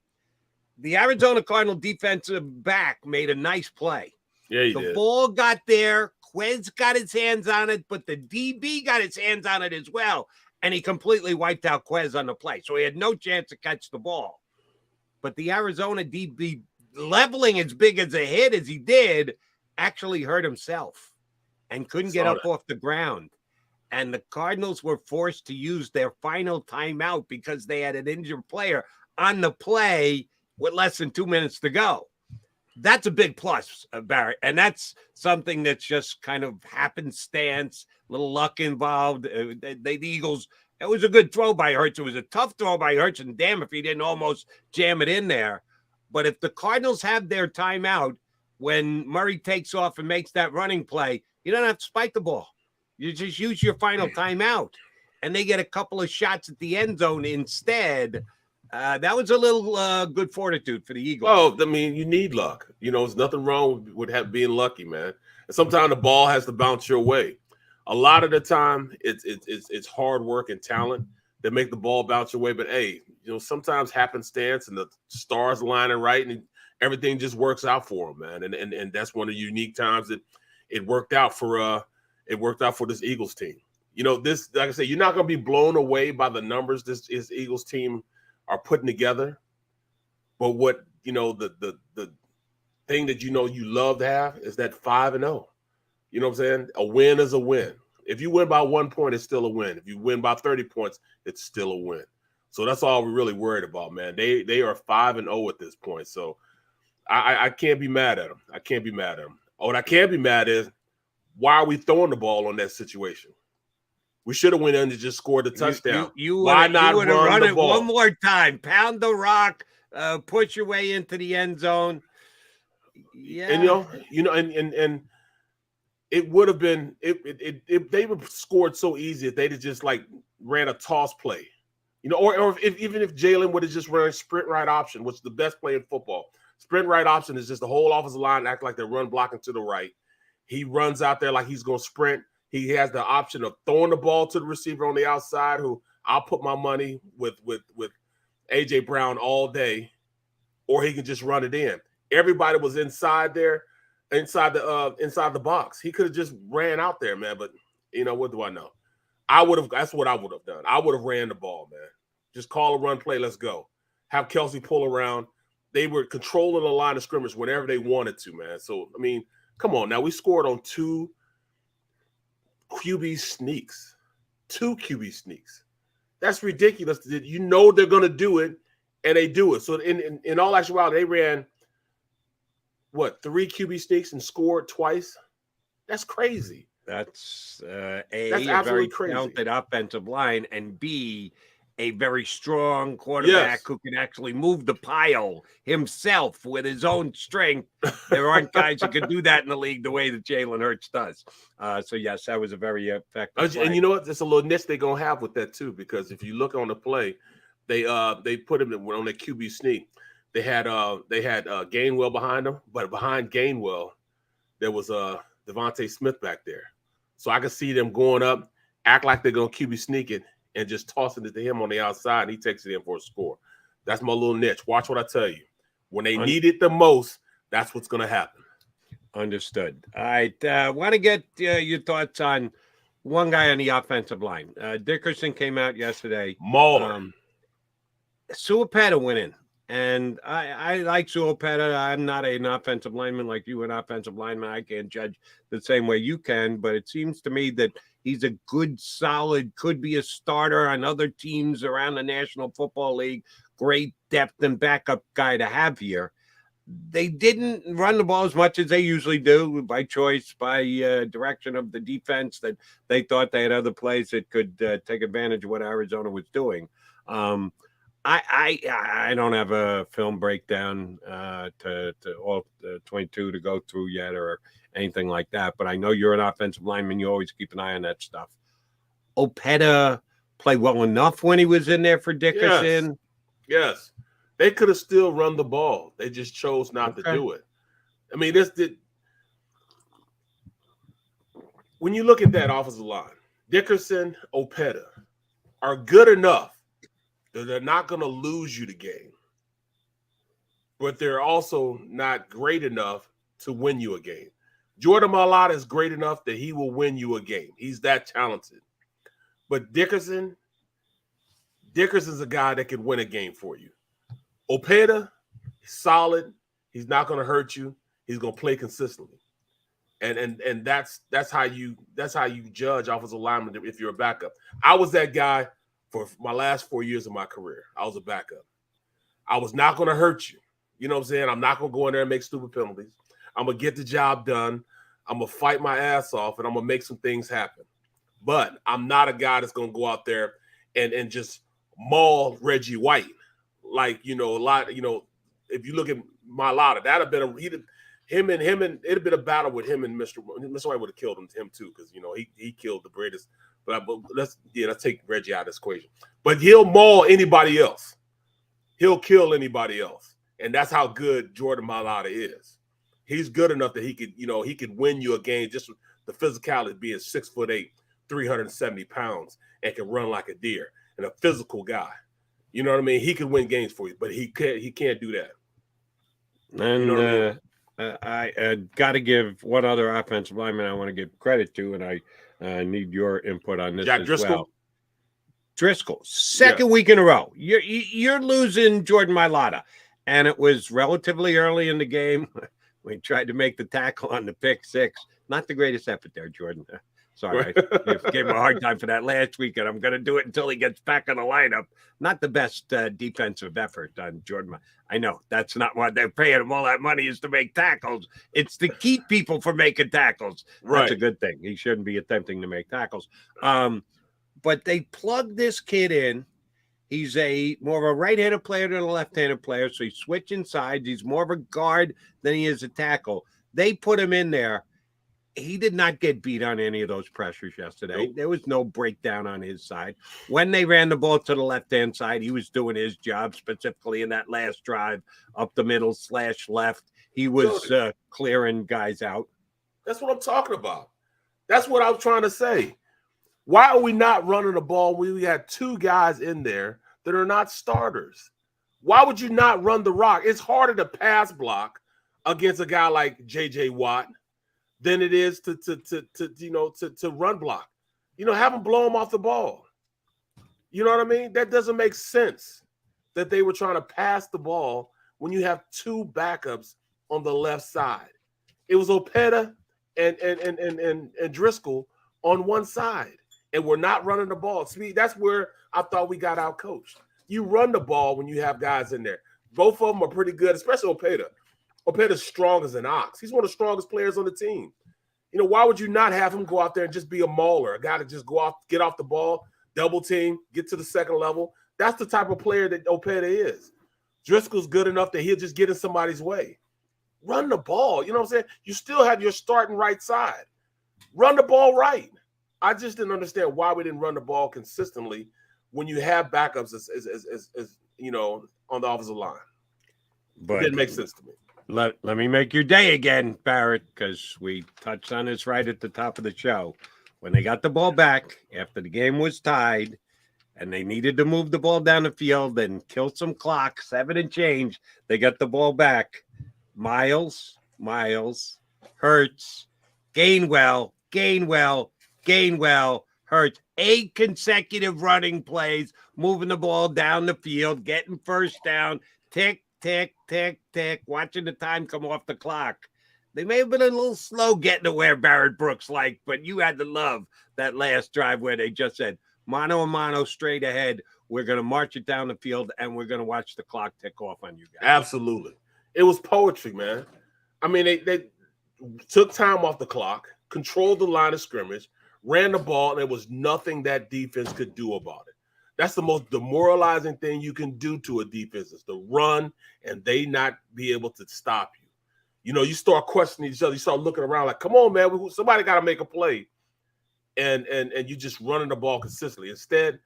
The Arizona Cardinal defensive back made a nice play. Yeah, he did. The did. ball got there. Quez got his hands on it, but the DB got his hands on it as well, and he completely wiped out Quez on the play. So he had no chance to catch the ball. But the Arizona DB leveling as big as a hit as he did actually hurt himself. and couldn't get up off the ground. And the Cardinals were forced to use their final timeout because they had an injured player on the play with less than 2 minutes to go. That's a big plus, Barrett. And that's something that's just kind of happenstance, little luck involved. The Eagles, it was a good throw by Hurts. It was a tough throw by Hurts, and damn if he didn't almost jam it in there. But if the Cardinals have their timeout, when Murray takes off and makes that running play, you don't have to spike the ball. You just use your final timeout, and they get a couple of shots at the end zone instead. That was a little good fortitude for the Eagles. Oh, I mean, you need luck. There's nothing wrong with being lucky, man. And sometimes the ball has to bounce your way. A lot of the time, it's hard work and talent that make the ball bounce your way. But hey, sometimes happenstance and the stars lining right, and everything just works out for them, man. And that's one of the unique times that it worked out for this Eagles team. This, like I said, you're not going to be blown away by the numbers this Eagles team are putting together. But what, the thing that you love to have is that 5-0. You know what I'm saying? A win is a win. If you win by 1 point, it's still a win. If you win by 30 points, it's still a win. So that's all we're really worried about, man. They are 5-0 at this point. So I can't be mad at them. I can't be mad at them. What I can't be mad is, why are we throwing the ball on that situation? We should have went in and just scored the touchdown. Why not run the ball? One more time. Pound the rock. Push your way into the end zone. Yeah. And and it would have been if they would have scored so easy if they'd have just ran a toss play. Or even if Jalen would have just run a sprint right option, which is the best play in football. Sprint right option is just the whole offensive line act like they're run blocking to the right. He runs out there like he's going to sprint. He has the option of throwing the ball to the receiver on the outside, who I'll put my money with A.J. Brown all day, or he can just run it in. Everybody was inside there, inside the box. He could have just ran out there, man. But what do I know? That's what I would have done. I would have ran the ball, man. Just call a run play. Let's go. Have Kelsey pull around. They were controlling the line of scrimmage whenever they wanted to, man. So, I mean, come on. Now, we scored on 2 QB sneaks. 2 QB sneaks. That's ridiculous. They're going to do it, and they do it. So, in all actuality, they ran, 3 QB sneaks and scored twice? That's crazy. That's That's a very talented offensive line, and B, a very strong quarterback who can actually move the pile himself with his own strength. There aren't guys who can do that in the league the way that Jalen Hurts does. So, yes, that was a very effective play. And you know what? There's a little niche they're going to have with that, too, because if you look on the play, they put him on the QB sneak. They had Gainwell behind them, but behind Gainwell, there was Devontae Smith back there. So I could see them going up, act like they're going to QB sneak it, and just tossing it to him on the outside, and he takes it in for a score. That's my little niche. Watch what I tell you. When they need it the most, that's what's going to happen. Understood. All right. Want to get your thoughts on one guy on the offensive line. Dickerson came out yesterday. Mauler. Suapeta went in. And I like Suapeta. I'm not an offensive lineman like you, an offensive lineman. I can't judge the same way you can, but it seems to me that he's a good, solid, could be a starter on other teams around the National Football League. Great depth and backup guy to have here. They didn't run the ball as much as they usually do by choice, by direction of the defense, that they thought they had other plays that could take advantage of what Arizona was doing. I don't have a film breakdown to all 22 to go through yet or anything like that, but I know you're an offensive lineman. You always keep an eye on that stuff. Opeta played well enough when he was in there for Dickerson. Yes. They could have still run the ball. They just chose not to do it. I mean, when you look at that offensive line, Dickerson, Opeta are good enough that they're not going to lose you the game, but they're also not great enough to win you a game. Jordan Mailata is great enough that he will win you a game. He's that talented. But Dickerson's a guy that can win a game for you. Opeta, solid. He's not going to hurt you. He's going to play consistently. And that's how you judge offensive linemen if you're a backup. I was that guy for my last 4 years of my career. I was a backup. I was not going to hurt you. You know what I'm saying? I'm not going to go in there and make stupid penalties. I'm going to get the job done. I'm going to fight my ass off, and I'm going to make some things happen. But I'm not a guy that's going to go out there and just maul Reggie White. Like, a lot, if you look at Mailata, that'd have been it'd have been a battle with him and Mr. White would have killed him too, because he killed the greatest. But let's take Reggie out of this equation. But he'll maul anybody else. He'll kill anybody else, and that's how good Jordan Mailata is. He's good enough that he could win you a game just with the physicality, being 6'8", 370 pounds, and can run like a deer, and a physical guy. You know what I mean? He can win games for you, but he can't do that. And you know I got to give one other offensive lineman I want to give credit to, and I need your input on this Jack as Driscoll? well. Driscoll, second week in a row. You're losing Jordan Mailata, and it was relatively early in the game. We tried to make the tackle on the pick six. Not the greatest effort there, Jordan. Sorry, I gave him a hard time for that last week, and I'm going to do it until he gets back in the lineup. Not the best defensive effort on Jordan. I know that's not what they're paying him all that money is to make tackles. It's to keep people from making tackles. Right. That's a good thing. He shouldn't be attempting to make tackles. But they plugged this kid in. He's more of a right-handed player than a left-handed player, so he's switching sides. He's more of a guard than he is a tackle. They put him in there. He did not get beat on any of those pressures yesterday. Nope. There was no breakdown on his side. When they ran the ball to the left-hand side, he was doing his job, specifically in that last drive up the middle / left. He was clearing guys out. That's what I'm talking about. That's what I was trying to say. Why are we not running the ball when we had two guys in there that are not starters? Why would you not run the rock? It's harder to pass block against a guy like J.J. Watt than it is to run block. Have them blow him off the ball. You know what I mean? That doesn't make sense that they were trying to pass the ball when you have two backups on the left side. It was Opeta and Driscoll on one side, and we're not running the ball. See, that's where I thought we got out coached. You run the ball when you have guys in there. Both of them are pretty good, especially Opeta. Opeta's strong as an ox. He's one of the strongest players on the team. Why would you not have him go out there and just be a mauler, a guy to just go off, get off the ball, double team, get to the second level? That's the type of player that Opeta is. Driscoll's good enough that he'll just get in somebody's way. Run the ball. You know what I'm saying? You still have your starting right side. Run the ball right. I just didn't understand why we didn't run the ball consistently when you have backups as on the offensive line. But it didn't make sense to me. Let me make your day again, Barrett, because we touched on this right at the top of the show. When they got the ball back after the game was tied and they needed to move the ball down the field and kill some clock, 7 and change, they got the ball back. Miles, Hurts, Gainwell, Hurts. 8 consecutive running plays, moving the ball down the field, getting first down, tick, tick, tick, tick, watching the time come off the clock. They may have been a little slow getting to where Barrett Brooks liked, but you had to love that last drive where they just said, mano a mano, straight ahead. We're going to march it down the field, and we're going to watch the clock tick off on you guys. Absolutely. It was poetry, man. I mean, they took time off the clock, controlled the line of scrimmage, ran the ball, and there was nothing that defense could do about it. That's the most demoralizing thing you can do to a defense is to run and they not be able to stop you. You start questioning each other. You start looking around like, come on, man, somebody got to make a play. And you just running the ball consistently. Instead,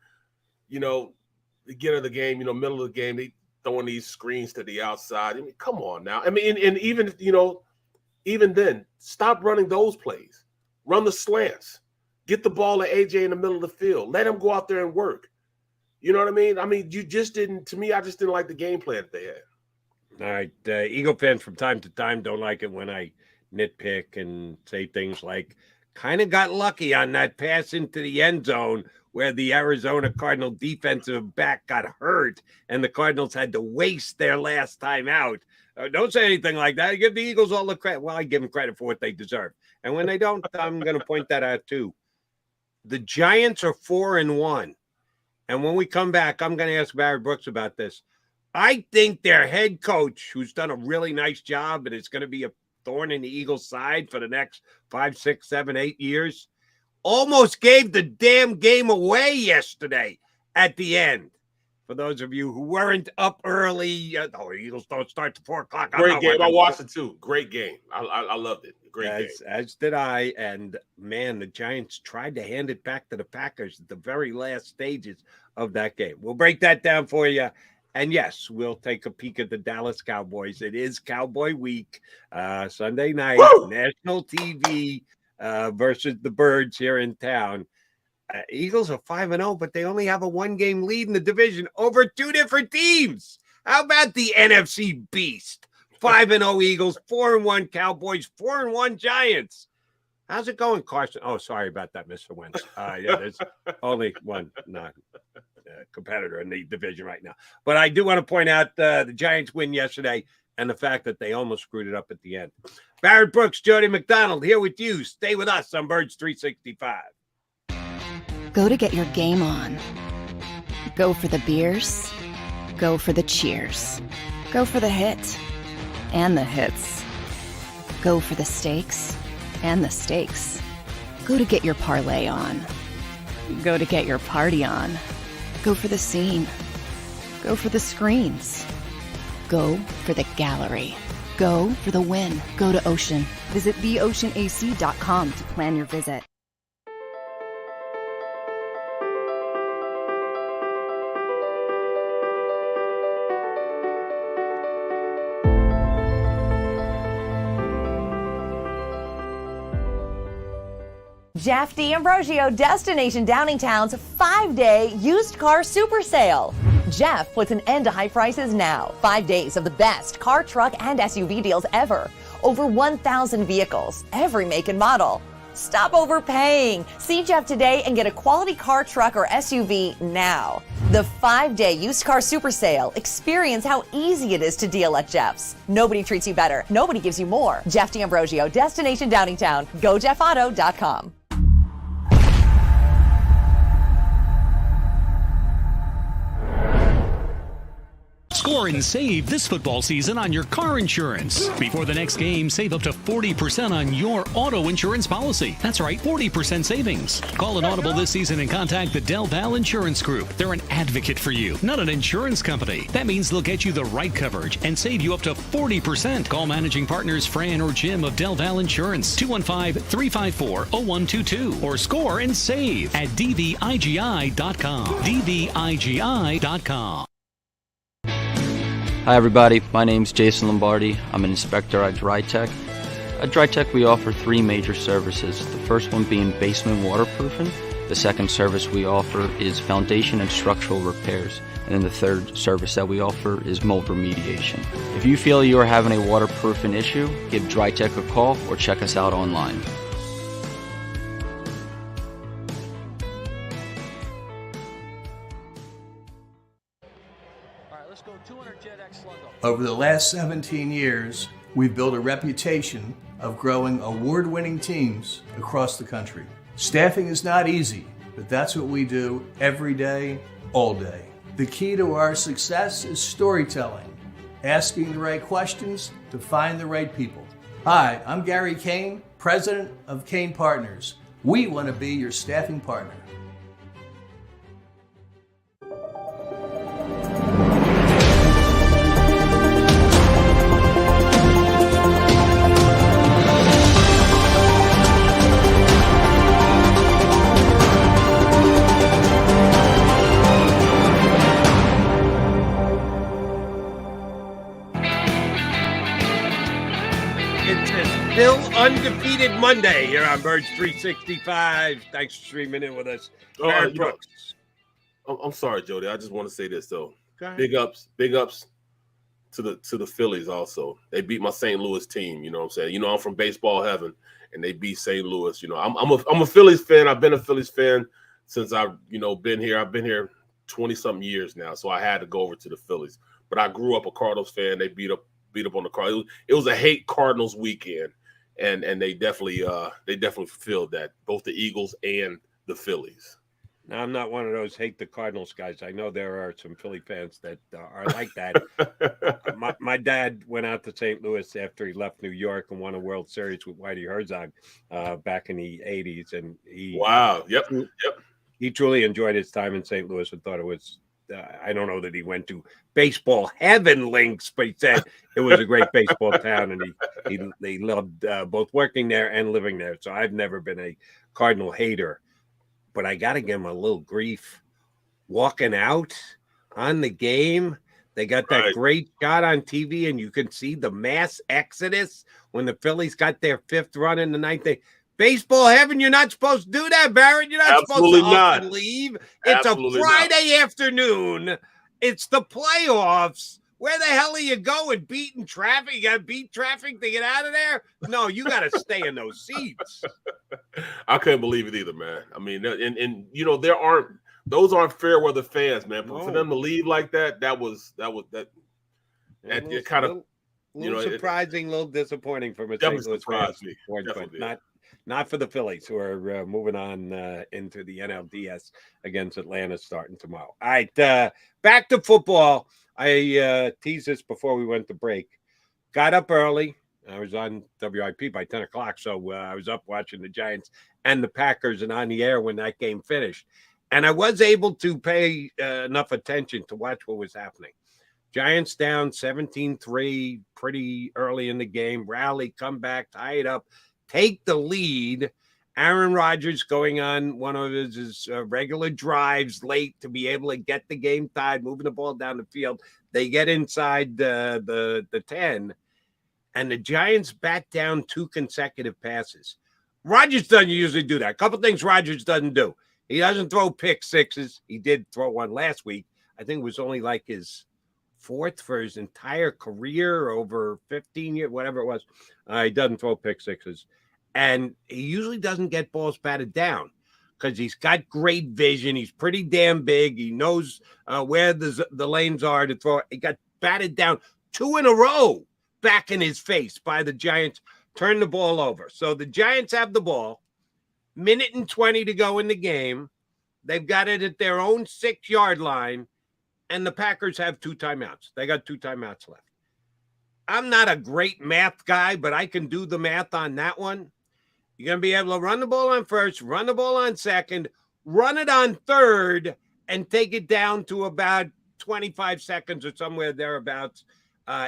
beginning of the game, middle of the game, they throwing these screens to the outside. I mean, come on now. I mean, and even then, stop running those plays. Run the slants. Get the ball to AJ in the middle of the field. Let him go out there and work. You know what I mean? I mean, you just didn't – to me, I just didn't like the game plan that they had. All right. Eagle fans from time to time don't like it when I nitpick and say things like, kind of got lucky on that pass into the end zone where the Arizona Cardinal defensive back got hurt and the Cardinals had to waste their last time out. Don't say anything like that. Give the Eagles all the credit. Well, I give them credit for what they deserve. And when they don't, I'm going to point that out too. The Giants are 4-1. And when we come back, I'm going to ask Barry Brooks about this. I think their head coach, who's done a really nice job, and it's going to be a thorn in the Eagles' side for the next 5, 6, 7, 8 years, almost gave the damn game away yesterday at the end. For those of you who weren't up early, the Eagles don't start to 4 o'clock. Great game. I watched it too. Great game. I loved it. Great game. As did I. And man, the Giants tried to hand it back to the Packers at the very last stages of that game. We'll break that down for you. And yes, we'll take a peek at the Dallas Cowboys. It is Cowboy Week, Sunday night, national TV versus the Birds here in town. Eagles are 5-0, but they only have a 1-game lead in the division over 2 different teams. How about the NFC Beast? 5-0 Eagles, 4-1 Cowboys, 4-1 Giants. How's it going, Carson? Oh, sorry about that, Mr. Wentz. Yeah, there's only one competitor in the division right now. But I do want to point out the Giants win yesterday and the fact that they almost screwed it up at the end. Barrett Brooks, Jody McDonald here with you. Stay with us on Birds 365. Go to get your game on. Go for the beers. Go for the cheers. Go for the hit and the hits. Go for the stakes and the stakes. Go to get your parlay on. Go to get your party on. Go for the scene. Go for the screens. Go for the gallery. Go for the win. Go to Ocean. Visit theoceanac.com to plan your visit. Jeff D'Ambrosio, Destination Downingtown's 5-day used car super sale. Jeff puts an end to high prices now. 5 days of the best car, truck, and SUV deals ever. Over 1,000 vehicles, every make and model. Stop overpaying. See Jeff today and get a quality car, truck, or SUV now. The 5-day used car super sale. Experience how easy it is to deal at Jeff's. Nobody treats you better. Nobody gives you more. Jeff D'Ambrosio, Destination Downingtown. GoJeffAuto.com. Score and save this football season on your car insurance. Before the next game, save up to 40% on your auto insurance policy. That's right, 40% savings. Call an audible this season and contact the Del Val Insurance Group. They're an advocate for you, not an insurance company. That means they'll get you the right coverage and save you up to 40%. Call managing partners Fran or Jim of Del Val Insurance, 215-354-0122, or score and save at dvigi.com. dvigi.com. Hi everybody, my name's Jason Lombardi. I'm an inspector at DryTech. At DryTech we offer 3 major services. The first one being basement waterproofing. The second service we offer is foundation and structural repairs. And then the third service that we offer is mold remediation. If you feel you are having a waterproofing issue, give DryTech a call or check us out online. Over the last 17 years, we've built a reputation of growing award-winning teams across the country. Staffing is not easy, but that's what we do every day, all day. The key to our success is storytelling, asking the right questions to find the right people. Hi, I'm Gary Kane, president of Kane Partners. We want to be your staffing partner. Still undefeated Monday here on Birds 365. Thanks for streaming in with us. Brooks. I'm sorry, Jody. I just want to say this though. Big ups to the Phillies also. They beat my St. Louis team. You know what I'm saying? You know, I'm from baseball heaven, and they beat St. Louis. You know, I'm a Phillies fan. I've been a Phillies fan since I've been here. I've been here 20-something years now, so I had to go over to the Phillies. But I grew up a Cardinals fan. They beat up beat up on the Cardinals. It was a hate Cardinals weekend, and they definitely fulfilled that, both the Eagles and the Phillies. Now, I'm not one of those hate the Cardinals guys. I know there are some Philly fans that are like that. My dad went out to St. Louis after he left New York and won a World Series with Whitey Herzog back in the 80s. And he truly enjoyed his time in St. Louis and thought it was, I don't know that he went to baseball heaven links, but he said it was a great baseball town, and he loved both working there and living there. So I've never been a Cardinal hater. But I got to give him a little grief. Walking out on the game, they got that great shot on TV, and you can see the mass exodus when the Phillies got their 5th run in the 9th. Baseball heaven, you're not supposed to do that, Barrett. You're not supposed to up and leave. It's a Friday afternoon. It's the playoffs. Where the hell are you going? Beating traffic? You got to beat traffic to get out of there? No, you got to stay in those seats. I couldn't believe it either, man. I mean, and you know, those aren't fair weather fans, man. But for them to leave like that it kind of, you know, surprising, a little disappointing from a St. Louis fan, but not for the Phillies, who are moving on into the NLDS against Atlanta starting tomorrow. All right, back to football. I teased this before we went to break. Got up early. I was on WIP by 10 o'clock, so I was up watching the Giants and the Packers and on the air when that game finished. And I was able to pay enough attention to watch what was happening. Giants down 17-3 pretty early in the game. Rally, come back, tie it up, take the lead. Aaron Rodgers going on one of his regular drives late to be able to get the game tied, moving the ball down the field. They get inside the 10, and the Giants bat down 2 consecutive passes. Rodgers doesn't usually do that. A couple things Rodgers doesn't do. He doesn't throw pick sixes. He did throw one last week. I think it was only like his 4th for his entire career, over 15 years, whatever it was. He doesn't throw pick sixes. And he usually doesn't get balls batted down because he's got great vision. He's pretty damn big. He knows where the lanes are to throw. He got batted down 2 in a row back in his face by the Giants. Turn the ball over. So the Giants have the ball. 1:20 to go in the game. They've got it at their own 6-yard line. And the Packers have 2 timeouts. They got 2 timeouts left. I'm not a great math guy, but I can do the math on that one. You're going to be able to run the ball on first, run the ball on second, run it on third, and take it down to about 25 seconds or somewhere thereabouts.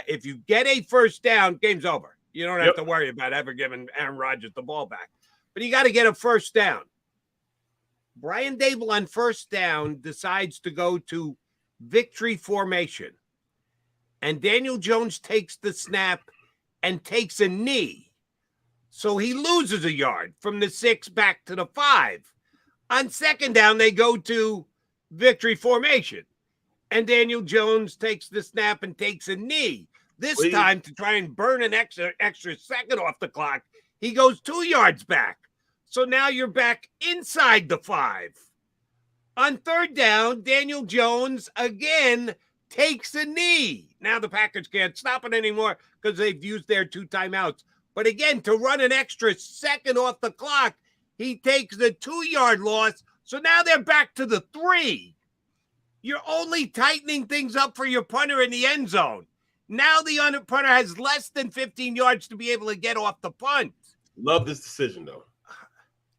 If you get a first down, game's over. You don't have to worry about ever giving Aaron Rodgers the ball back. But you got to get a first down. Brian Dable on first down decides to go to victory formation. And Daniel Jones takes the snap and takes a knee. So he loses a yard from the 6 back to the 5. On second down, they go to victory formation. And Daniel Jones takes the snap and takes a knee. This time, to try and burn an extra second off the clock, he goes 2 yards back. So now you're back inside the 5. On third down, Daniel Jones again takes a knee. Now the Packers can't stop it anymore because they've used their 2 timeouts. But again, to run an extra second off the clock, he takes the 2-yard loss. So now they're back to the 3. You're only tightening things up for your punter in the end zone. Now the punter has less than 15 yards to be able to get off the punt. Love this decision, though.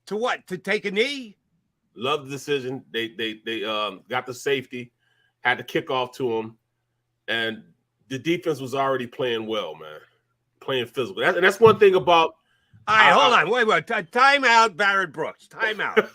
To what? To take a knee? Love the decision. They got the safety, had the kickoff to him, and the defense was already playing well, man. Playing physical. And that's one thing about. All right, hold on. Wait. Time out, Barrett Brooks. Time out.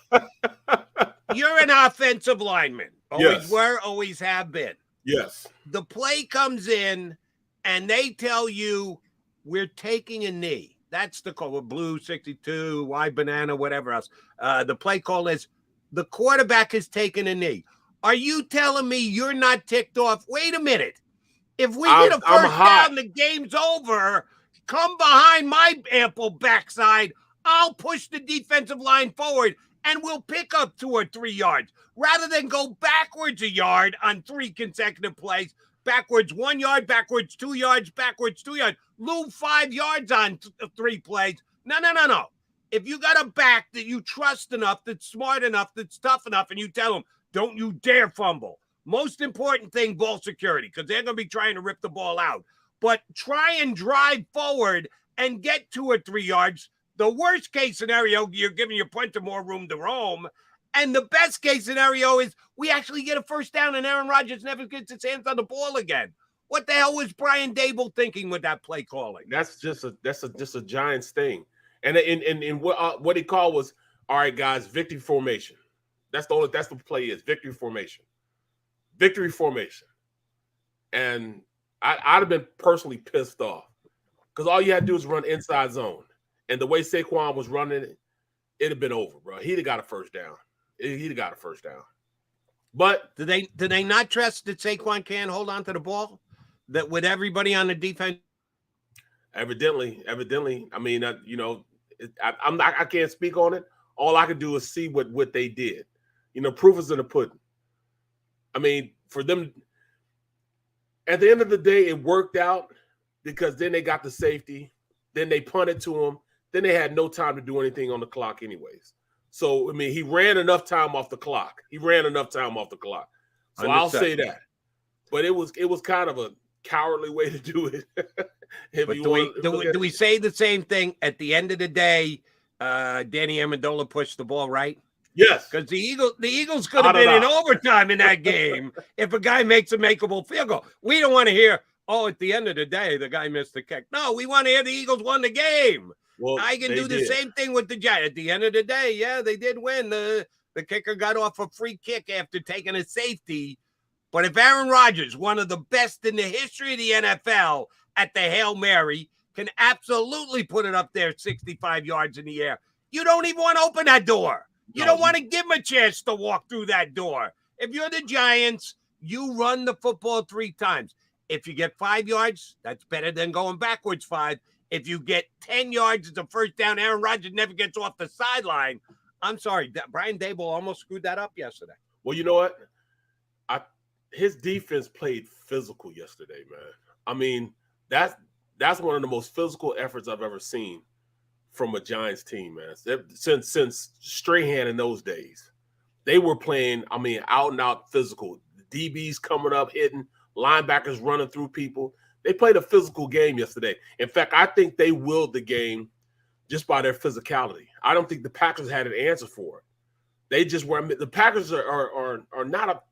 You're an offensive lineman. Always were, always have been. Yes. The play comes in, and they tell you, we're taking a knee. That's the call. Blue 62, white banana, whatever else. The play call is, the quarterback has taken a knee. Are you telling me you're not ticked off? Wait a minute. If we get a first down, the game's over. Come behind my ample backside. I'll push the defensive line forward, and we'll pick up 2 or 3 yards. Rather than go backwards a yard on 3 consecutive plays, backwards 1 yard, backwards 2 yards, backwards 2 yards. Lou 5 yards on 3 plays. No. If you got a back that you trust enough, that's smart enough, that's tough enough, and you tell them, don't you dare fumble. Most important thing, ball security, because they're going to be trying to rip the ball out. But try and drive forward and get 2 or 3 yards. The worst case scenario, you're giving your punter more room to roam. And the best case scenario is we actually get a first down and Aaron Rodgers never gets his hands on the ball again. What the hell was Brian Dable thinking with that play calling? That's just a Giants thing. And what he called was, all right, guys, victory formation. That's the play is victory formation. Victory formation. And I'd have been personally pissed off because all you had to do is run inside zone. And the way Saquon was running it, it'd have been over, bro. He'd have got a first down. But do they not trust that Saquon can hold on to the ball? That with everybody on the defense? Evidently. I mean, I can't speak on it. All I can do is see what they did. Proof is in the pudding. I mean, for them, at the end of the day, it worked out because then they got the safety. Then they punted to him. Then they had no time to do anything on the clock anyways. So, I mean, he ran enough time off the clock. So I'll say that. But it was kind of a cowardly way to do it. Do we say the same thing at the end of the day? Danny Amendola pushed the ball right. Yes, because the Eagles could have been in overtime in that game if a guy makes a makeable field goal. We don't want to hear, at the end of the day, the guy missed the kick. No, we want to hear the Eagles won the game. Well, I can do the same thing with the Giants. At the end of the day, yeah, they did win. The kicker got off a free kick after taking a safety. But if Aaron Rodgers, one of the best in the history of the NFL at the Hail Mary, can absolutely put it up there 65 yards in the air, you don't even want to open that door. You don't want to give him a chance to walk through that door. If you're the Giants, you run the football 3 times. If you get 5 yards, that's better than going backwards 5. If you get 10 yards, it's a first down. Aaron Rodgers never gets off the sideline. I'm sorry. Brian Dable almost screwed that up yesterday. Well, you know what? His defense played physical yesterday, man. I mean, that's one of the most physical efforts I've ever seen from a Giants team, man. Since Strahan in those days. They were playing, I mean, out and out physical. The DBs coming up, hitting, linebackers running through people. They played a physical game yesterday. In fact, I think they willed the game just by their physicality. I don't think the Packers had an answer for it. They just were. The Packers are not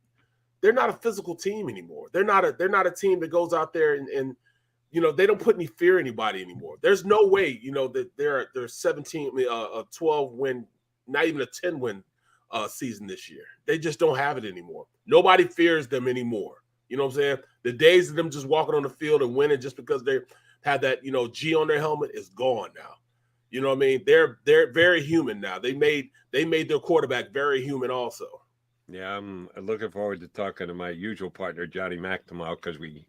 they're not a physical team anymore. They're not a team that goes out there and they don't put any fear in anybody anymore. There's no way, that they're 12 win, not even a 10 win season this year. They just don't have it anymore. Nobody fears them anymore. You know what I'm saying? The days of them just walking on the field and winning just because they had that, G on their helmet is gone now. You know what I mean? They're very human now. They made their quarterback very human also. Yeah, I'm looking forward to talking to my usual partner, Johnny Mack, tomorrow because we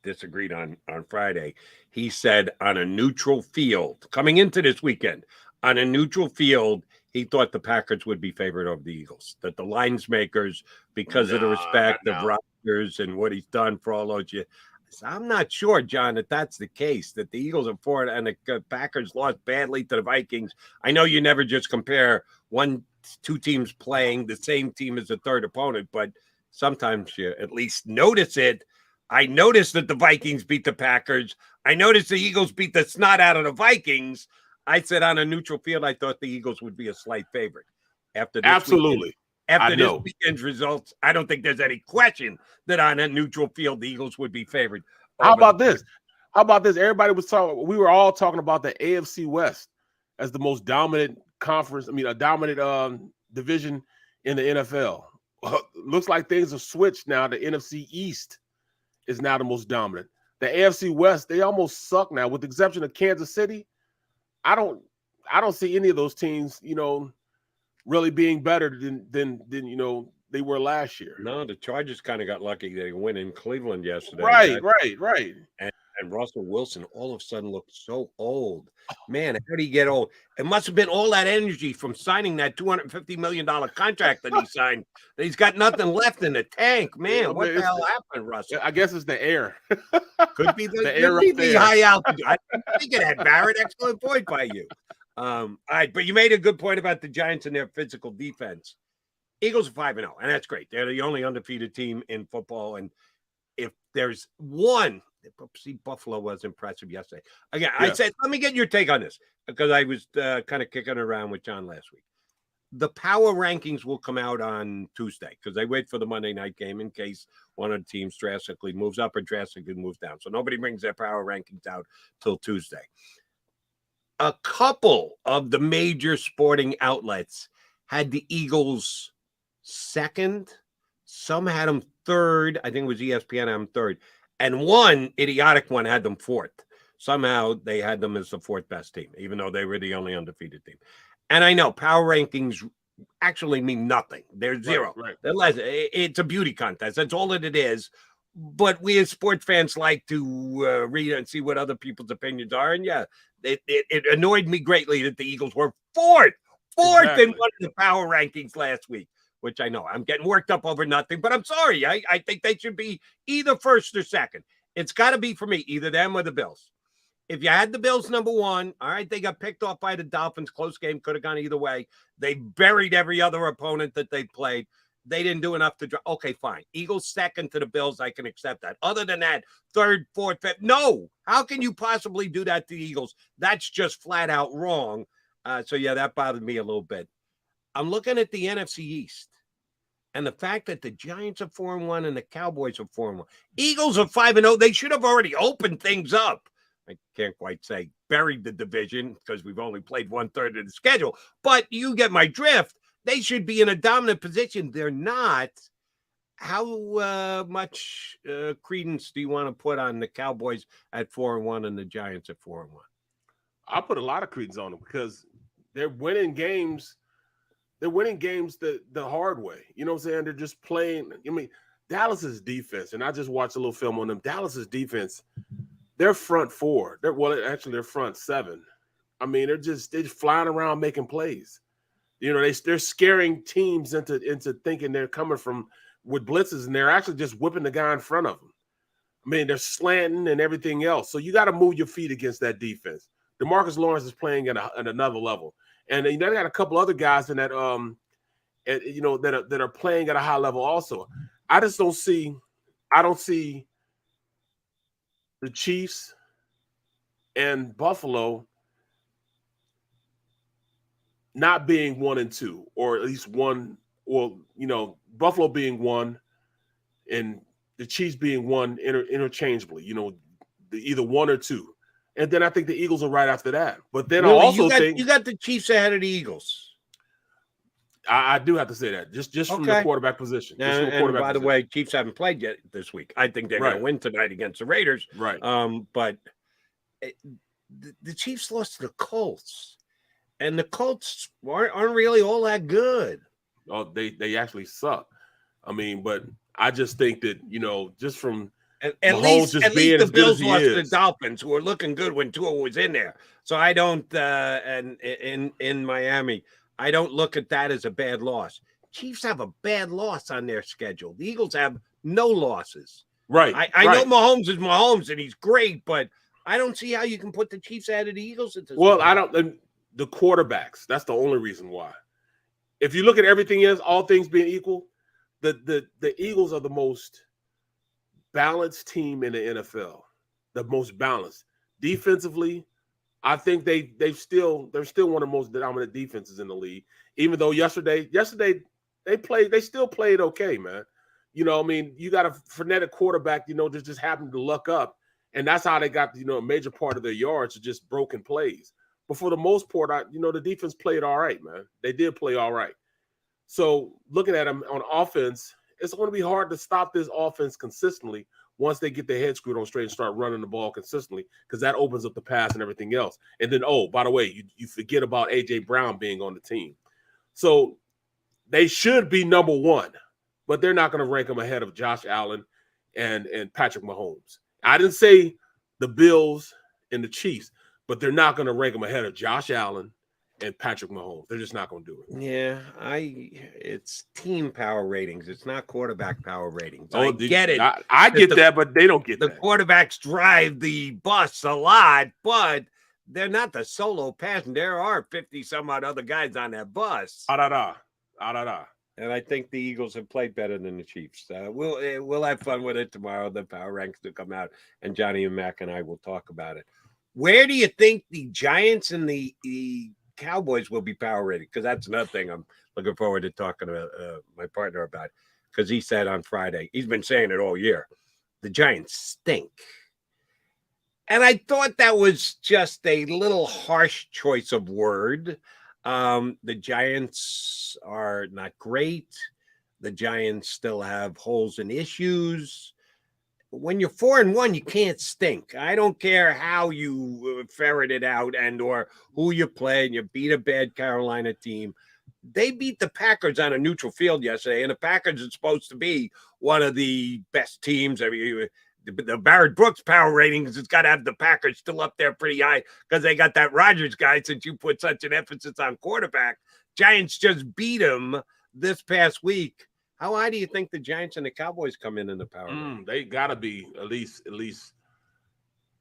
disagreed on Friday. He said on a neutral field, coming into this weekend, on a neutral field, he thought the Packers would be favored over the Eagles, that the lines makers, because of the respect of Rodgers and what he's done for all those years. So I'm not sure, John, that that's the case, that the Eagles are for it and the Packers lost badly to the Vikings. I know you never just compare 2 teams playing the same team as a third opponent, but sometimes you at least notice it. I noticed that the Vikings beat the Packers. I noticed the Eagles beat the snot out of the Vikings. I said on a neutral field, I thought the Eagles would be a slight favorite. After this weekend's results, I don't think there's any question that on a neutral field, the Eagles would be favored. How about this? Everybody was talking. We were all talking about the AFC West as the most dominant conference. I mean, a dominant division in the NFL. Looks like things have switched now. The NFC East is now the most dominant. The AFC West, they almost suck now, with the exception of Kansas City. I don't see any of those teams, really being better than they were last year. No, the Chargers kind of got lucky. They win in Cleveland yesterday. Right. And and Russell Wilson all of a sudden looked so old. Man, how did he get old? It must have been all that energy from signing that $250 million contract that he signed. That he's got nothing left in the tank. Man, what the hell happened, Russell? I guess it's the air. Could be the air could be up the there. high altitude. I think of that, Barrett. Excellent point by you. All right, but you made a good point about the Giants and their physical defense. Eagles are 5-0, and that's great. They're the only undefeated team in football. And if there's one, see, Buffalo was impressive yesterday. Again, I said, let me get your take on this because I was kind of kicking around with John last week. The power rankings will come out on Tuesday because they wait for the Monday night game in case one of the teams drastically moves up or drastically moves down. So nobody brings their power rankings out till Tuesday. A couple of the major sporting outlets had the Eagles second. Some had them third. I think it was ESPN had them third. And one idiotic one had them fourth. Somehow they had them as the fourth best team, even though they were the only undefeated team. And I know power rankings actually mean nothing. They're zero. Right. It's a beauty contest. That's all that it is. But we as sports fans like to read and see what other people's opinions are. And yeah, it annoyed me greatly that the Eagles were fourth Exactly. in one of the power rankings last week, which I know I'm getting worked up over nothing, but I'm sorry. I think they should be either first or second. It's got to be for me, either them or the Bills. If you had the Bills number one, all right, they got picked off by the Dolphins. Close game, could have gone either way. They buried every other opponent that they played. They didn't do enough to draw. Okay, fine. Eagles second to the Bills, I can accept that. Other than that, third, fourth, fifth. No. How can you possibly do that to the Eagles? That's just flat out wrong. So, yeah, that bothered me a little bit. I'm looking at the NFC East. And the fact that the Giants are 4-1 and the Cowboys are 4-1. Eagles are 5-0. They should have already opened things up. I can't quite say buried the division because we've only played 1/3 of the schedule. But you get my drift. They should be in a dominant position. They're not. How much credence do you want to put on the Cowboys at 4-1 and the Giants at 4-1? I put a lot of credence on them because they're winning games. They're winning games the hard way. You know what I'm saying? They're just playing. I mean, Dallas's defense, and I just watched a little film on them. Dallas's defense, their front four, they're front seven. I mean, they're flying around making plays. You know, they're scaring teams into thinking they're coming from with blitzes, and they're actually just whipping the guy in front of them. I mean, they're slanting and everything else. So you got to move your feet against that defense. DeMarcus Lawrence is playing at another level. And they got a couple other guys in that, that are playing at a high level also. I don't see the Chiefs and Buffalo not being 1 and 2, or at least one, or, Buffalo being 1 and the Chiefs being 1 interchangeably, either 1 or 2. And then I think the Eagles are right after that. But then really? I also think you got the Chiefs ahead of the Eagles. I do have to say that just from the quarterback position. And by the way, Chiefs haven't played yet this week. I think they're going to win tonight against the Raiders. Right. But the Chiefs lost to the Colts, and the Colts aren't really all that good. Oh, they actually suck. I mean, but I just think that just from at least the Bills lost to the Dolphins, who were looking good when Tua was in there. So I don't, and in Miami, I don't look at that as a bad loss. Chiefs have a bad loss on their schedule. The Eagles have no losses. Right. I know Mahomes is Mahomes, and he's great, but I don't see how you can put the Chiefs ahead of the Eagles at this point. I don't. The quarterbacks. That's the only reason why. If you look at everything else, all things being equal, the Eagles are the most balanced team in the NFL, the most balanced defensively. I think they're still one of the most dominant defenses in the league. Even though yesterday they still played okay, man. I mean, you got a frenetic quarterback, just happened to luck up, and that's how they got a major part of their yards are just broken plays. But for the most part, the defense played all right, man. They did play all right. So looking at them on offense, it's going to be hard to stop this offense consistently once they get their head screwed on straight and start running the ball consistently, because that opens up the pass and everything else. And then, by the way, you forget about A.J. Brown being on the team. So they should be number one, but they're not going to rank them ahead of Josh Allen and Patrick Mahomes. I didn't say the Bills and the Chiefs, but they're not going to rank them ahead of Josh Allen and Patrick Mahomes. They're just not going to do it. Yeah, it's team power ratings. It's not quarterback power ratings. Oh, I get it. I get that, but they don't get the that. Quarterbacks drive the bus a lot, but they're not the solo passenger. There are 50 some odd other guys on that bus. And I think the Eagles have played better than the Chiefs. We'll have fun with it tomorrow. The power ranks will come out, and Johnny and Mac and I will talk about it. Where do you think the Giants and the Cowboys will be power rated? Because that's another thing I'm looking forward to talking to my partner about. Because he said on Friday, he's been saying it all year, the Giants stink. And I thought that was just a little harsh choice of word. The Giants are not great. The Giants still have holes and issues. When you're 4-1, you can't stink. I don't care how you ferret it out and or who you play, and you beat a bad Carolina team. They beat the Packers on a neutral field yesterday, and the Packers are supposed to be one of the best teams. I mean, the Barrett Brooks power ratings has got to have the Packers still up there pretty high because they got that Rodgers guy, since you put such an emphasis on quarterback. Giants just beat him this past week. How high do you think the Giants and the Cowboys come in the power rating? They got to be at least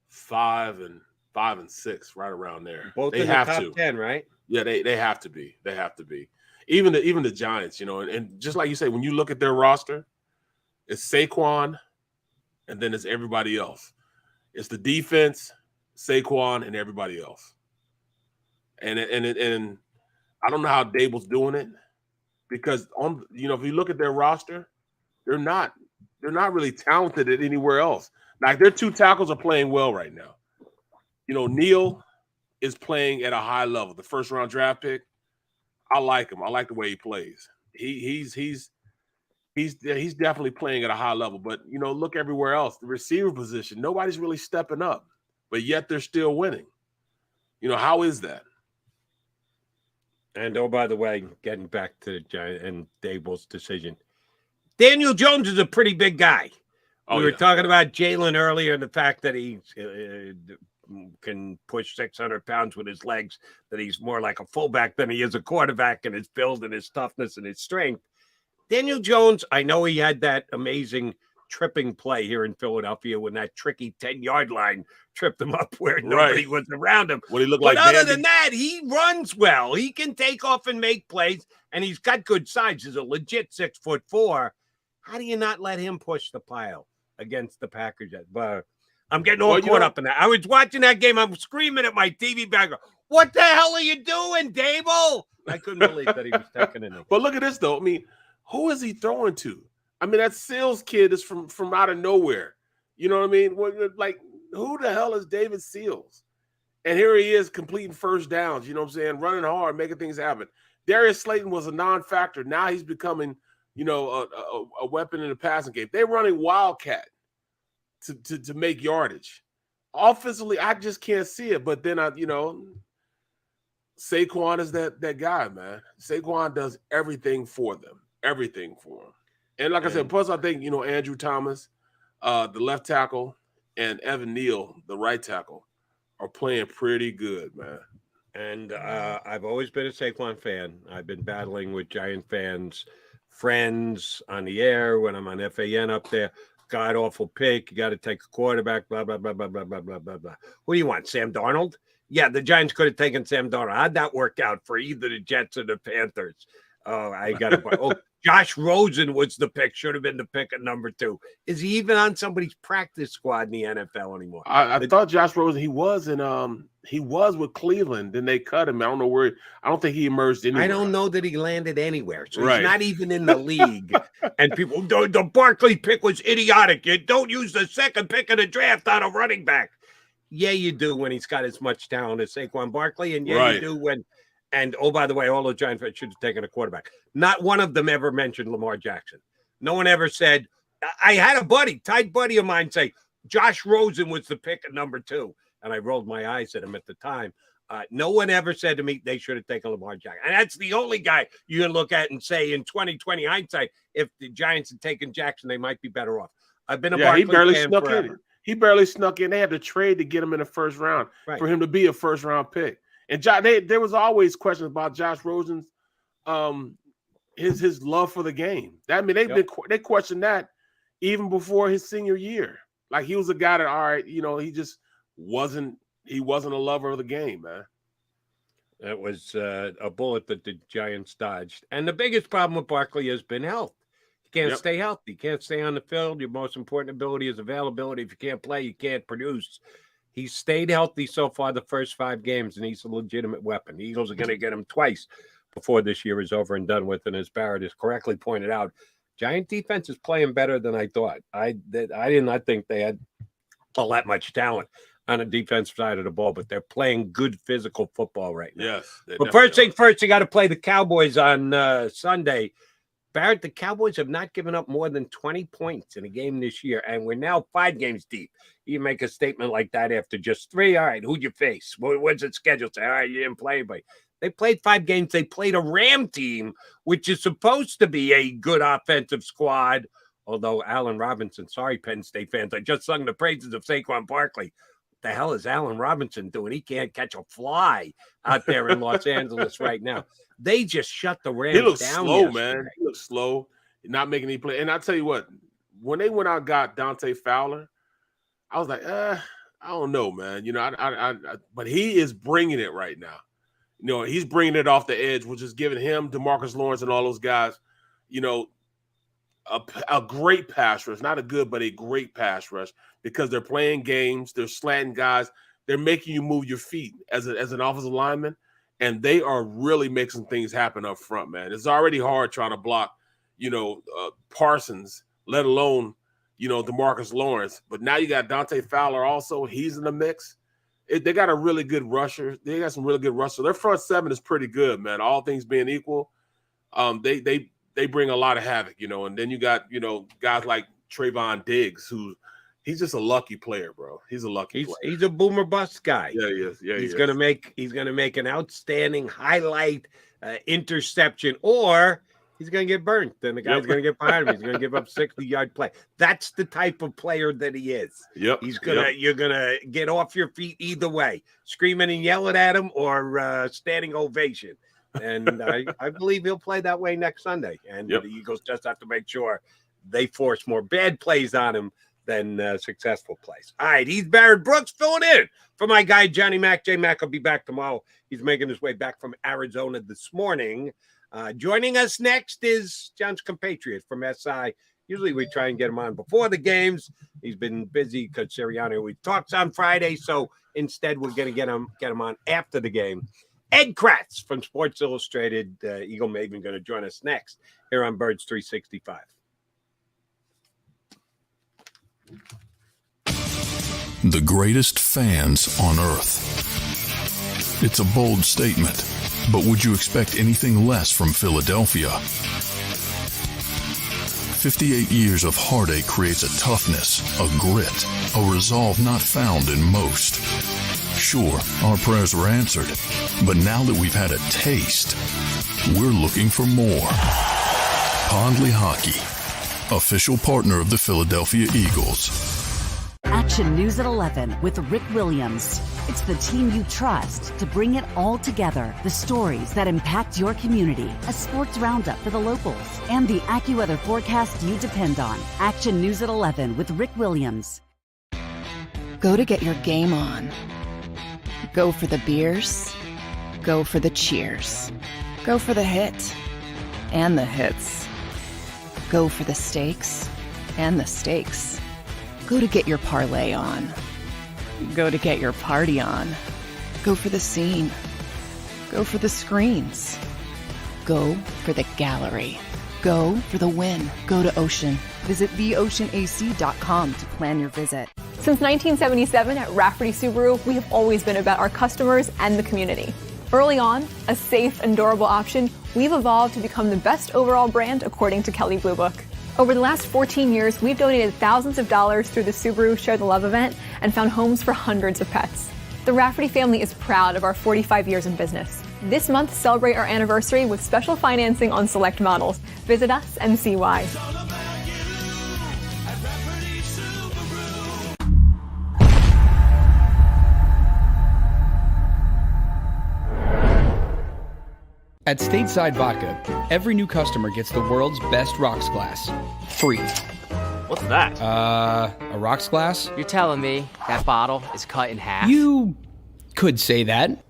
5 and 6, right around there. Both they in have the top to. 10, right? Yeah, they have to be. They have to be. Even the Giants, and just like you say, when you look at their roster, it's Saquon, and then it's everybody else. It's the defense, Saquon, and everybody else. And I don't know how Dable's doing it, because if you look at their roster, they're not really talented at anywhere else. Like, their 2 tackles are playing well right now. Neal is playing at a high level. The first-round draft pick, I like him. I like the way he plays. He's definitely playing at a high level. But look everywhere else. The receiver position, nobody's really stepping up, but yet they're still winning. How is that? And, oh, by the way, getting back to the Giants and Dable's decision, Daniel Jones is a pretty big guy. We were talking about Jalen earlier and the fact that he can push 600 pounds with his legs, that he's more like a fullback than he is a quarterback, and his build and his toughness and his strength. Daniel Jones, I know he had that amazing tripping play here in Philadelphia when that tricky 10-yard line tripped him up where nobody was around him. What he looked but like other Bambi. than that, he runs well. He can take off and make plays, and he's got good size. He's a legit 6'4". How do you not let him push the pile against the Packers? But I'm getting all caught up in that. I was watching that game. I'm screaming at my TV background. What the hell are you doing, Dable? I couldn't believe that he was taking it. But look at this, though. I mean, who is he throwing to? I mean, that Seals kid is from out of nowhere. You know what I mean? Like, who the hell is David Seals? And here he is completing first downs, you know what I'm saying, running hard, making things happen. Darius Slayton was a non-factor. Now he's becoming, a weapon in the passing game. They're running Wildcat to make yardage. Offensively, I just can't see it. But then, Saquon is that guy, man. Saquon does everything for them. Everything for him. And like I said, plus I think, Andrew Thomas, the left tackle, and Evan Neal, the right tackle, are playing pretty good, man. And I've always been a Saquon fan. I've been battling with Giant fans, friends on the air when I'm on FAN up there. God awful pick. You got to take a quarterback, blah, blah, blah, blah, blah, blah, blah, blah, blah. Who do you want, Sam Darnold? Yeah, the Giants could have taken Sam Darnold. How'd that work out for either the Jets or the Panthers? Oh, I got to Josh Rosen was the pick. Should have been the pick at number 2. Is he even on somebody's practice squad in the NFL anymore? I thought Josh Rosen, he was with Cleveland. Then they cut him. I don't know where. I don't think he emerged anywhere. I don't know that he landed anywhere. So he's not even in the league. And people, the Barkley pick was idiotic. You don't use the second pick of the draft on a running back. Yeah, you do when he's got as much talent as Saquon Barkley. And you do when. And, oh, by the way, all those Giant fans should have taken a quarterback. Not one of them ever mentioned Lamar Jackson. No one ever said – I had a tight buddy of mine say Josh Rosen was the pick at number 2. And I rolled my eyes at him at the time. No one ever said to me they should have taken Lamar Jackson. And that's the only guy you can look at and say in 2020 hindsight, if the Giants had taken Jackson, they might be better off. I've been a Barkley fan forever. He barely snuck in. They had to trade to get him in the first round for him to be a first-round pick. And there was always questions about Josh Rosen's his love for the game. They questioned that even before his senior year. Like, he was a guy that, all right, he just wasn't a lover of the game, man. That was a bullet that the Giants dodged. And the biggest problem with Barkley has been health. You can't stay healthy. You can't stay on the field. Your most important ability is availability. If you can't play, you can't produce. He's stayed healthy so far the first 5 games, and he's a legitimate weapon. The Eagles are going to get him twice before this year is over and done with. And as Barrett has correctly pointed out, Giant defense is playing better than I thought. I did not think they had all that much talent on the defensive side of the ball, but they're playing good physical football right now. Yes. But first thing first, you got to play the Cowboys on Sunday. Barrett, the Cowboys have not given up more than 20 points in a game this year, and we're now 5 games deep. You make a statement like that after just 3. All right, who'd you face? What's it scheduled? Say, all right, you didn't play anybody. They played 5 games. They played a Ram team, which is supposed to be a good offensive squad, although Allen Robinson, sorry, Penn State fans, I just sung the praises of Saquon Barkley. What the hell is Allen Robinson doing? He can't catch a fly out there in Los Angeles right now. They just shut the Rams down. He looks slow, yesterday. Man. He looks slow, not making any play. And I tell you what, when they went out and got Dante Fowler, I was like, I don't know, man. But he is bringing it right now. He's bringing it off the edge, which is giving him, DeMarcus Lawrence, and all those guys, a great pass rush. Not a good, but a great pass rush because they're playing games. They're slanting guys. They're making you move your feet as an offensive lineman. And they are really making things happen up front, man. It's already hard trying to block, Parsons, let alone, DeMarcus Lawrence. But now you got Dante Fowler also. He's in the mix. They got a really good rusher. They got some really good rushers. Their front 7 is pretty good, man. All things being equal, they bring a lot of havoc, And then you got, guys like Trayvon Diggs, who he's just a lucky player, bro. He's a lucky player. He's a boomer bust guy. Yeah, he is. Yeah, he's gonna make an outstanding highlight interception, or he's gonna get burnt. Then the guy's gonna get behind him. He's gonna give up 60-yard play. That's the type of player that he is. Yep. You're gonna get off your feet either way, screaming and yelling at him, or standing ovation. And I believe he'll play that way next Sunday. And the Eagles just have to make sure they force more bad plays on him than successful plays. All right, he's Barrett Brooks filling in for my guy, Johnny Mac. J-Mac will be back tomorrow. He's making his way back from Arizona this morning. Joining us next is John's compatriot from SI. Usually we try and get him on before the games. He's been busy because Sirianni always talks on Friday, so instead we're going to get him on after the game. Ed Kratz from Sports Illustrated, Eagle Maven, going to join us next here on Birds 365. The greatest fans on earth. It's a bold statement, but would you expect anything less from Philadelphia? 58 years of heartache creates a toughness, a grit, a resolve not found in most. Sure, our prayers were answered, but now that we've had a taste, we're looking for more. Pondley Hockey, official partner of the Philadelphia Eagles. Action News at 11 with Rick Williams. It's the team you trust to bring it all together. The stories that impact your community. A sports roundup for the locals. And the AccuWeather forecast you depend on. Action News at 11 with Rick Williams. Go to get your game on. Go for the beers. Go for the cheers. Go for the hit and the hits. Go for the stakes and the stakes. Go to get your parlay on. Go to get your party on. Go for the scene. Go for the screens. Go for the gallery. Go for the win. Go to Ocean. Visit theoceanac.com to plan your visit. Since 1977 at Rafferty Subaru, we have always been about our customers and the community. Early on, a safe and durable option, we've evolved to become the best overall brand according to Kelley Blue Book. Over the last 14 years, we've donated thousands of dollars through the Subaru Share the Love event and found homes for hundreds of pets. The Rafferty family is proud of our 45 years in business. This month, celebrate our anniversary with special financing on select models. Visit us and see why. At Stateside Vodka, every new customer gets the world's best rocks glass. Free. What's that? A rocks glass? You're telling me that bottle is cut in half? You could say that.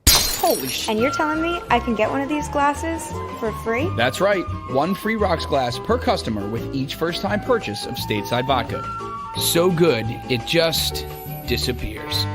Holy shit. And you're telling me I can get one of these glasses for free? That's right. One free rocks glass per customer with each first-time purchase of Stateside Vodka. So good, it just disappears.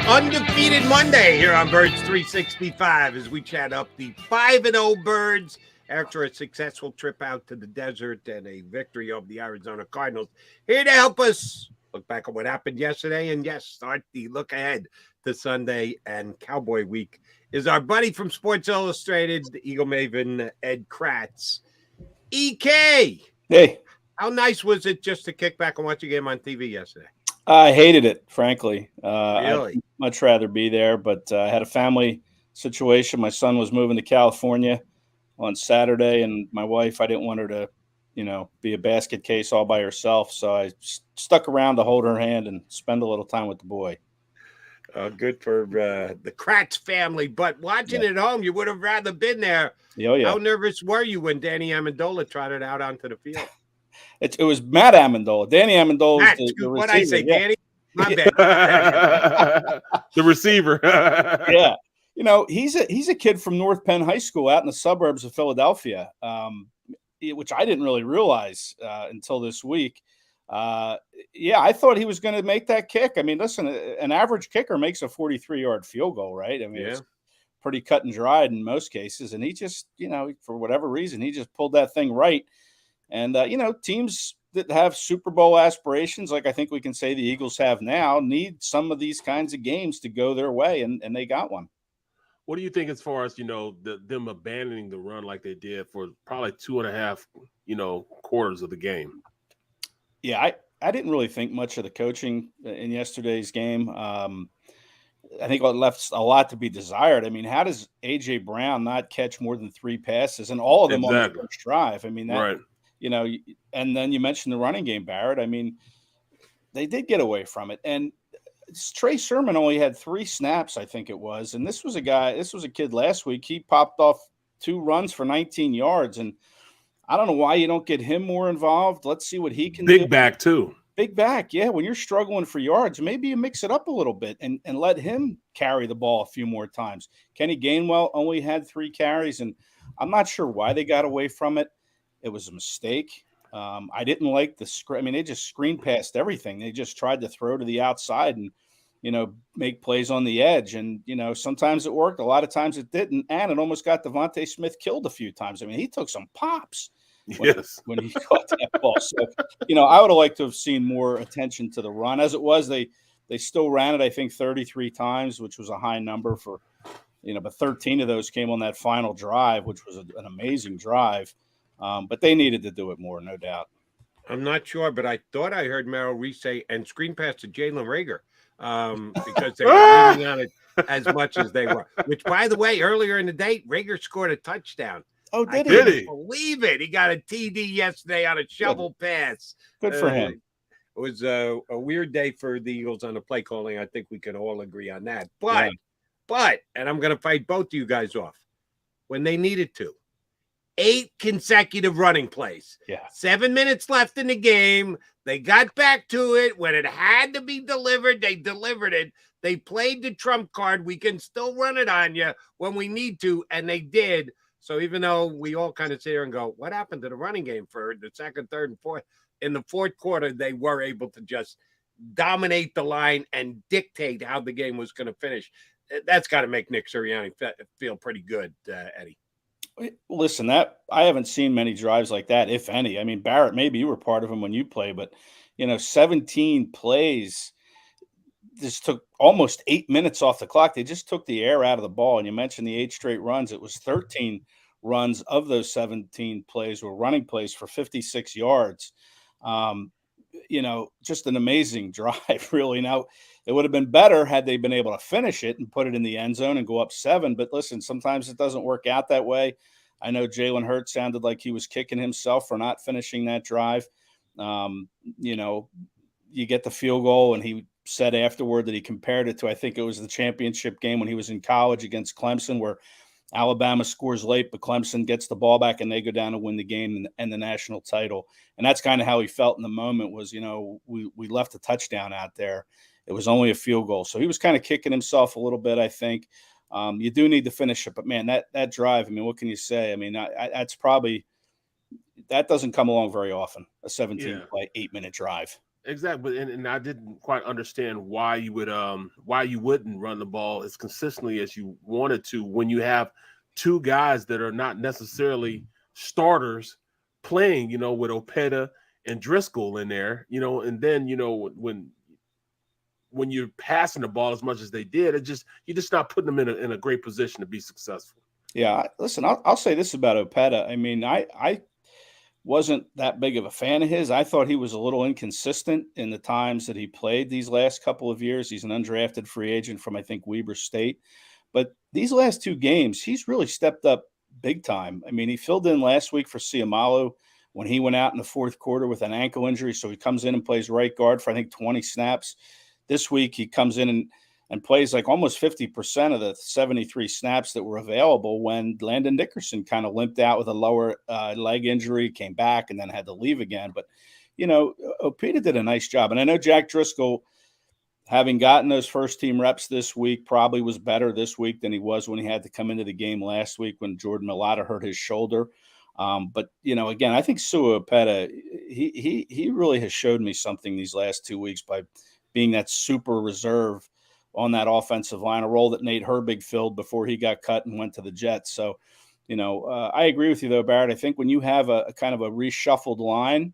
Undefeated Monday here on Birds 365 as we chat up the 5-0 Birds after a successful trip out to the desert and a victory over the Arizona Cardinals. Here to help us look back at what happened yesterday and, yes, start the look ahead to Sunday and Cowboy Week is our buddy from Sports Illustrated, the Eagle Maven, Ed Kratz. EK! Hey. How nice was it just to kick back and watch a game on TV yesterday? I hated it, frankly. Really? I'd much rather be there, but I had a family situation. My son was moving to California on Saturday, and my wife, I didn't want her to, be a basket case all by herself. So I stuck around to hold her hand and spend a little time with the boy. Good for the Kratz family. But watching it at home, you would have rather been there. Oh, yeah. How nervous were you when Danny Amendola trotted out onto the field? It was Matt Amendola. Danny Amendola was the what receiver. I say, Danny? My bad. The receiver. Yeah. He's a kid from North Penn High School out in the suburbs of Philadelphia, which I didn't really realize until this week. I thought he was going to make that kick. I mean, listen, an average kicker makes a 43-yard field goal, right? I mean, It's pretty cut and dried in most cases. And he just, for whatever reason, he just pulled that thing right. And, teams that have Super Bowl aspirations, like I think we can say the Eagles have now, need some of these kinds of games to go their way, and they got one. What do you think as far as, them abandoning the run like they did for probably 2.5, quarters of the game? Yeah, I didn't really think much of the coaching in yesterday's game. I think it left a lot to be desired. I mean, how does A.J. Brown not catch more than 3 passes, and all of them on the first drive? I mean, that right. And then you mentioned the running game, Barrett. I mean, they did get away from it. And Trey Sermon only had 3 snaps, I think it was. And this was a kid last week. He popped off 2 runs for 19 yards. And I don't know why you don't get him more involved. Let's see what he can do. Big back, too. Big back, yeah. When you're struggling for yards, maybe you mix it up a little bit and let him carry the ball a few more times. Kenny Gainwell only had 3 carries, and I'm not sure why they got away from it. It was a mistake. I didn't like the screen. I mean, they just screened past everything. They just tried to throw to the outside and, make plays on the edge. And, sometimes it worked. A lot of times it didn't. And it almost got Devontae Smith killed a few times. I mean, he took some pops when he caught that ball. So, I would have liked to have seen more attention to the run. As it was, they still ran it, I think, 33 times, which was a high number for, but 13 of those came on that final drive, which was an amazing drive. But they needed to do it more, no doubt. I'm not sure, but I thought I heard Merrill Reese say, and screen pass to Jalen Reagor, because they were leaning on it as much as they were. Which, by the way, earlier in the day, Reagor scored a touchdown. Oh, did he? Did he? Believe it. He got a TD yesterday on a shovel pass. Good for him. It was a weird day for the Eagles on the play calling. I think we can all agree on that. But, and I'm going to fight both of you guys off, when they needed to. 8 consecutive running plays. Yeah. 7 minutes left in the game. They got back to it. When it had to be delivered, they delivered it. They played the trump card. We can still run it on you when we need to, and they did. So even though we all kind of sit here and go, what happened to the running game for the second, third, and fourth? In the fourth quarter, they were able to just dominate the line and dictate how the game was going to finish. That's got to make Nick Sirianni feel pretty good, Eddie. Listen, that I haven't seen many drives like that, if any. I mean, Barrett, maybe you were part of them when you played, but 17 plays just took almost 8 minutes off the clock. They just took the air out of the ball. And you mentioned the 8 straight runs. It was 13 runs of those 17 plays were running plays for 56 yards. Just an amazing drive, really. Now, it would have been better had they been able to finish it and put it in the end zone and go up 7. But listen, sometimes it doesn't work out that way. I know Jalen Hurts sounded like he was kicking himself for not finishing that drive. You get the field goal, and he said afterward that he compared it to, I think it was the championship game when he was in college against Clemson, where Alabama scores late, but Clemson gets the ball back and they go down to win the game and the national title. And that's kind of how he felt in the moment was, we left a touchdown out there. It was only a field goal. So he was kind of kicking himself a little bit, I think. You do need to finish it. But, man, that drive, I mean, what can you say? I mean, that's probably – that doesn't come along very often, a 17-play, 8-minute drive. Exactly, and I didn't quite understand why you wouldn't run the ball as consistently as you wanted to when you have two guys that are not necessarily starters playing, with Opeta and Driscoll in there, and then when you're passing the ball as much as they did, you're just not putting them in a great position to be successful. Yeah, listen, I'll say this about Opeta. I mean, I wasn't that big of a fan of his. I thought he was a little inconsistent in the times that he played these last couple of years. He's an undrafted free agent from, I think, Weber State. But these last 2 games, he's really stepped up big time. I mean, he filled in last week for Siamalu when he went out in the fourth quarter with an ankle injury. So he comes in and plays right guard for, I think, 20 snaps. This week he comes in and plays like almost 50% of the 73 snaps that were available when Landon Dickerson kind of limped out with a lower leg injury, came back, and then had to leave again. But, Opeta did a nice job. And I know Jack Driscoll, having gotten those first-team reps this week, probably was better this week than he was when he had to come into the game last week when Jordan Mailata hurt his shoulder. But, again, I think Sua Opeta, he really has showed me something these last 2 weeks by being that super reserve on that offensive line, a role that Nate Herbig filled before he got cut and went to the Jets. So, I agree with you, though, Barrett. I think when you have a kind of a reshuffled line,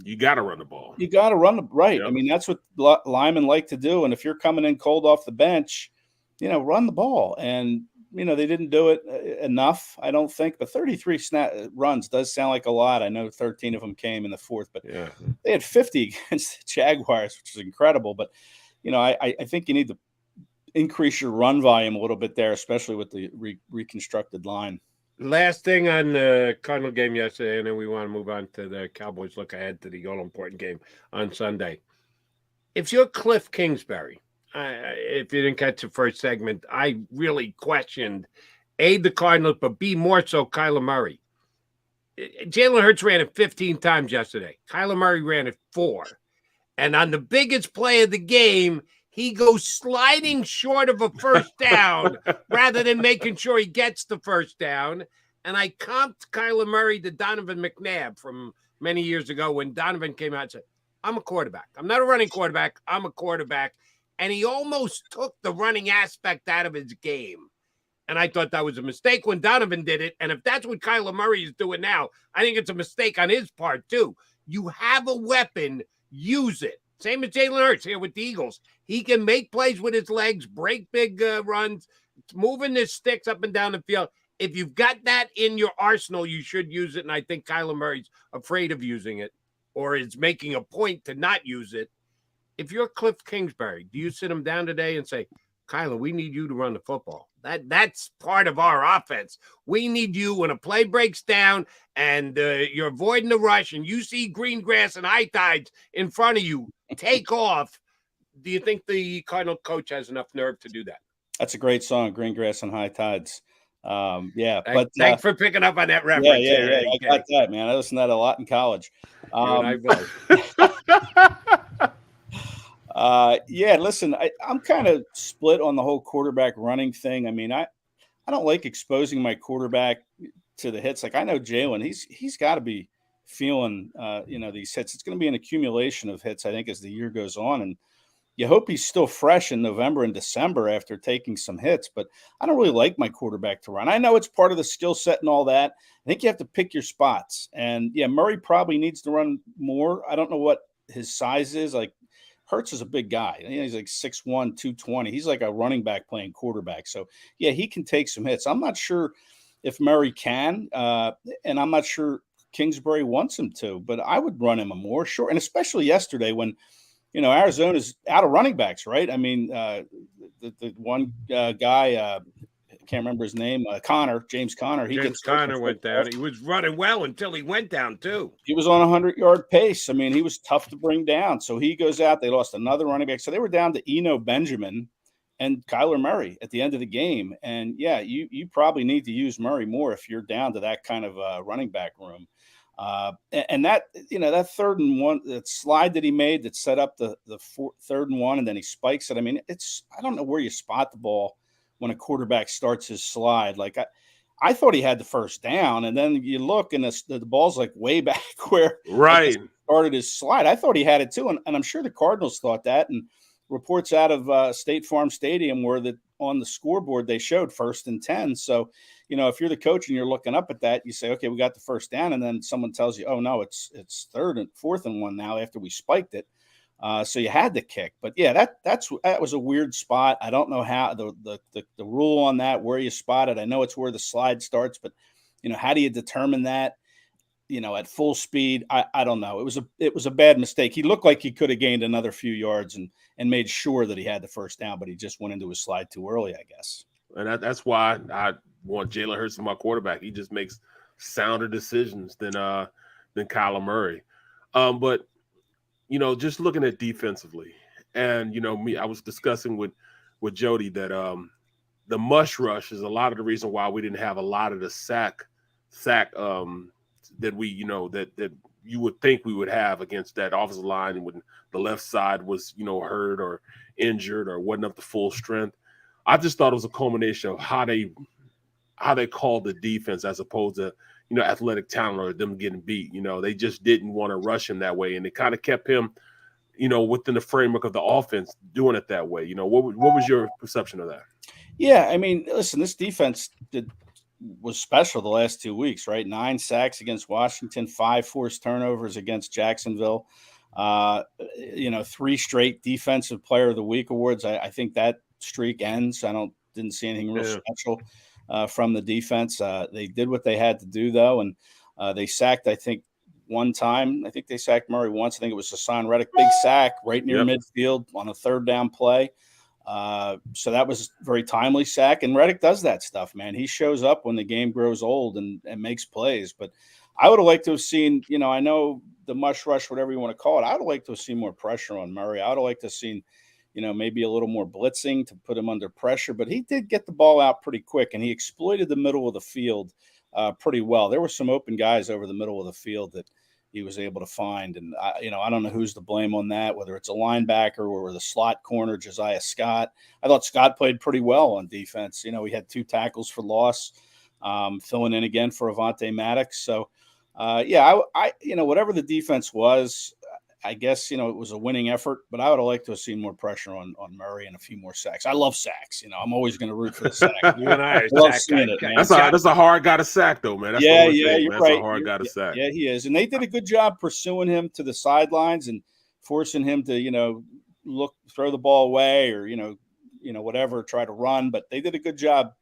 you got to run the ball. You got to run the right. Yep. I mean, that's what linemen like to do. And if you're coming in cold off the bench, run the ball. And, they didn't do it enough, I don't think. But 33 runs does sound like a lot. I know 13 of them came in the fourth, but they had 50 against the Jaguars, which is incredible. But, I think you need to increase your run volume a little bit there, especially with the reconstructed line. Last thing on the Cardinal game yesterday, and then we want to move on to the Cowboys look ahead to the all-important game on Sunday. If you're Cliff Kingsbury, if you didn't catch the first segment, I really questioned, A, the Cardinals, but B, more so Kyler Murray. Jalen Hurts ran it 15 times yesterday. Kyler Murray ran it 4. And on the biggest play of the game, he goes sliding short of a first down rather than making sure he gets the first down. And I comped Kyler Murray to Donovan McNabb from many years ago when Donovan came out and said, I'm a quarterback. I'm not a running quarterback. I'm a quarterback. And he almost took the running aspect out of his game. And I thought that was a mistake when Donovan did it. And if that's what Kyler Murray is doing now, I think it's a mistake on his part too. You have a weapon, use it. Same as Jalen Hurts here with the Eagles. He can make plays with his legs, break big runs, moving his sticks up and down the field. If you've got that in your arsenal, you should use it. And I think Kyler Murray's afraid of using it or is making a point to not use it. If you're Cliff Kingsbury, do you sit him down today and say, Kyler, we need you to run the football? That's part of our offense. We need you when a play breaks down and you're avoiding the rush and you see green grass and high tides in front of you, take off. Do you think the Cardinal coach has enough nerve to do that? That's a great song, Green Grass and High Tides. Thanks for picking up on that reference. Yeah. I got that, man. I listened to that a lot in college. Listen, I'm kind of split on the whole quarterback running thing. I mean, I don't like exposing my quarterback to the hits. Like I know Jalen, he's got to be feeling, these hits. It's going to be an accumulation of hits, I think, as the year goes on. And you hope he's still fresh in November and December after taking some hits. But I don't really like my quarterback to run. I know it's part of the skill set and all that. I think you have to pick your spots. And, yeah, Murray probably needs to run more. I don't know what his size is. Like, Hurts is a big guy. He's like 6'1", 220. He's like a running back playing quarterback. So, yeah, he can take some hits. I'm not sure if Murray can, and I'm not sure Kingsbury wants him to, but I would run him more. Sure, and especially yesterday when, Arizona's out of running backs, right? I mean, the one guy, I can't remember his name, James Conner. James Conner went down. He was running well until he went down, too. He was on a 100-yard pace. I mean, he was tough to bring down. So he goes out. They lost another running back. So they were down to Eno Benjamin and Kyler Murray at the end of the game. And, yeah, you probably need to use Murray more if you're down to that kind of running back room. And that, that 3rd and 1, that slide that he made that set up the 3rd and 1, and then he spikes it. I mean, I don't know where you spot the ball when a quarterback starts his slide. Like I thought he had the first down, and then you look and the ball's like way back where right he started his slide. I thought he had it too, and I'm sure the Cardinals thought that. And reports out of State Farm Stadium were that on the scoreboard they showed 1st and 10. So, if you're the coach and you're looking up at that, you say, okay, we got the first down, and then someone tells you, oh no, it's 3rd and 4th and 1 now after we spiked it. So you had to kick. But yeah, that was a weird spot. I don't know how the rule on that, where you spot it. I know it's where the slide starts, but how do you determine that? At full speed, I don't know. It was a bad mistake. He looked like he could have gained another few yards and made sure that he had the first down, but he just went into his slide too early, I guess. And that's why I want Jalen Hurts as my quarterback. He just makes sounder decisions than Kyler Murray. But just looking at defensively, and I was discussing with Jody that the mush rush is a lot of the reason why we didn't have a lot of the sack that we that you would think we would have against that offensive line when the left side was hurt or injured or wasn't up to full strength. I just thought it was a culmination of how they called the defense as opposed to athletic talent or them getting beat. They just didn't want to rush him that way, and it kind of kept him within the framework of the offense doing it that way. What was your perception of that? Yeah, I mean, listen, this defense was special the last 2 weeks, right? 9 sacks against Washington, 5 forced turnovers against Jacksonville. 3 straight Defensive Player of the Week awards. I think that streak ends. Didn't see anything real special from the defense. They did what they had to do, though, and they sacked, I think, one time. I think they sacked Murray once. I think it was Hassan Reddick, big sack right near midfield on a 3rd down play. So that was a very timely sack, and Reddick does that stuff, man. He shows up when the game grows old and makes plays. But I would have liked to have seen, I know the mush rush, whatever you want to call it, I would have liked to have seen more pressure on Murray. I would have liked to have seen, maybe a little more blitzing to put him under pressure. But he did get the ball out pretty quick, and he exploited the middle of the field pretty well. There were some open guys over the middle of the field that he was able to find. And, I don't know who's to blame on that, whether it's a linebacker or the slot corner, Josiah Scott. I thought Scott played pretty well on defense. We had 2 tackles for loss, filling in again for Avonte Maddox. So, whatever the defense was, I guess, it was a winning effort, but I would have liked to have seen more pressure on Murray and a few more sacks. I love sacks. I'm always going to root for the sack. You and I love seeing it, man. That's a hard guy to sack, though, man. That's you're that's right. a hard guy to sack. Yeah, he is. And they did a good job pursuing him to the sidelines and forcing him to, throw the ball away or, whatever, try to run. But they did a good job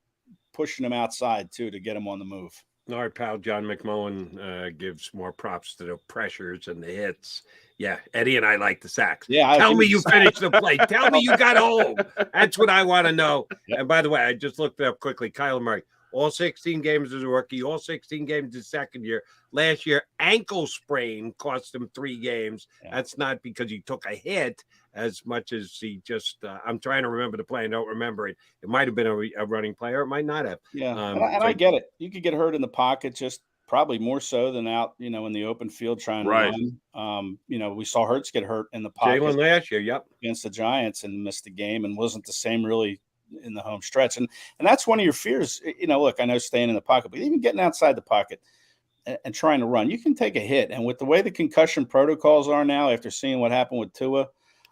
pushing him outside, too, to get him on the move. Our pal John McMullen gives more props to the pressures and the hits. Yeah, Eddie and I like the sacks. Yeah, tell me you finished the play. Tell me you got home. That's what I want to know. Yep. And by the way, I just looked it up quickly. Kyler Murray, all 16 games as a rookie, all 16 games his second year. Last year, ankle sprain cost him 3 games. Yeah. That's not because he took a hit as much as he just I'm trying to remember the play. I don't remember it. It might have been a running player. It might not have. Yeah, I get it. You could get hurt in the pocket just probably more so than out, in the open field trying to run. We saw Hurts get hurt in the pocket Jalen last year, against the Giants and missed the game and wasn't the same really in the home stretch. And that's one of your fears. Look, I know staying in the pocket, but even getting outside the pocket, and trying to run. You can take a hit. And with the way the concussion protocols are now, after seeing what happened with Tua,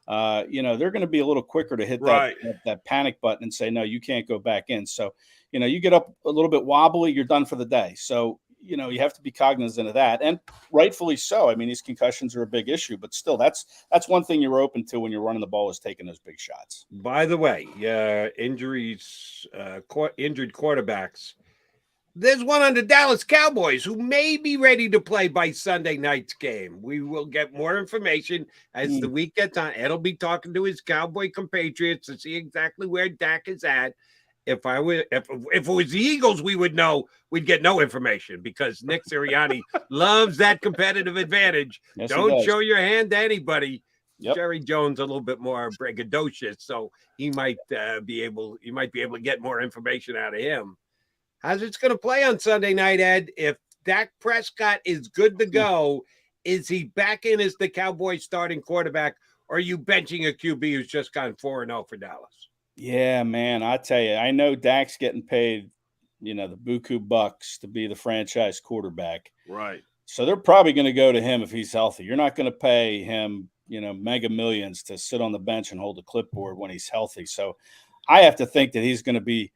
they're going to be a little quicker to hit that panic button and say, no, you can't go back in. So, you get up a little bit wobbly, you're done for the day. So, you have to be cognizant of that, and rightfully so. I mean, these concussions are a big issue, but still, that's one thing you're open to when you're running the ball, is taking those big shots. By the way, injuries, injured quarterbacks. There's one on the Dallas Cowboys who may be ready to play by Sunday night's game. We will get more information as the week gets on. Ed'll be talking to his Cowboy compatriots to see exactly where Dak is at. If it was the Eagles, we would know. We'd get no information because Nick Sirianni loves that competitive advantage. Yes, Don't show your hand to anybody. Yep. Jerry Jones a little bit more braggadocious, so he might be able to get more information out of him. How's it going to play on Sunday night, Ed? If Dak Prescott is good to go, is he back in as the Cowboys starting quarterback, or are you benching a QB who's just gone 4-0 for Dallas? Yeah, man, I tell you, I know Dak's getting paid, the buku bucks to be the franchise quarterback. Right. So they're probably going to go to him if he's healthy. You're not going to pay him, mega millions to sit on the bench and hold a clipboard when he's healthy. So I have to think that he's going to be,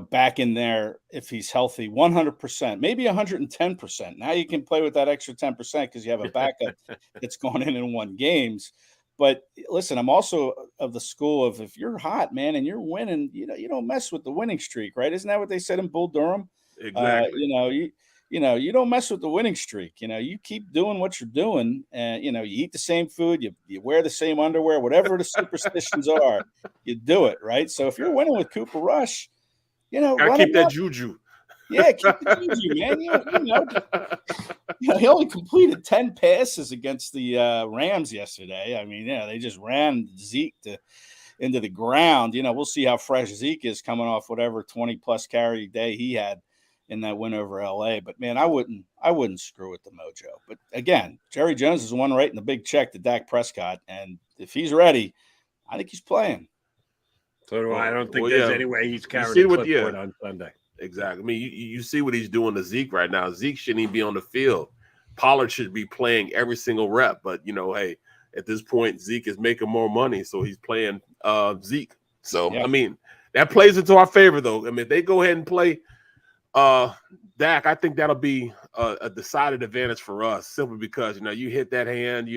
back in there if he's healthy, 100%, maybe 110%. Now you can play with that extra 10% because you have a backup that's gone in and won games. But listen, I'm also of the school of, if you're hot, man, and you're winning, you don't mess with the winning streak, right? Isn't that what they said in Bull Durham? Exactly. You don't mess with the winning streak. You keep doing what you're doing, and you eat the same food, you wear the same underwear, whatever the superstitions are, you do it, right? So if you're winning with Cooper Rush, gotta keep that juju. Yeah, keep the juju, man. He only completed 10 passes against the Rams yesterday. I mean, they just ran Zeke into the ground. We'll see how fresh Zeke is coming off whatever 20-plus carry day he had in that win over LA. But man, I wouldn't screw with the mojo. But again, Jerry Jones is the one writing the big check to Dak Prescott, and if he's ready, I think he's playing. So do I. I don't think there's any way he's carrying a clipboard on Sunday. Exactly. I mean, you see what he's doing to Zeke right now. Zeke shouldn't even be on the field. Pollard should be playing every single rep. But, hey, at this point, Zeke is making more money, so he's playing Zeke. So, I mean, that plays into our favor, though. I mean, if they go ahead and play Dak, I think that'll be a decided advantage for us, simply because, you hit that hand,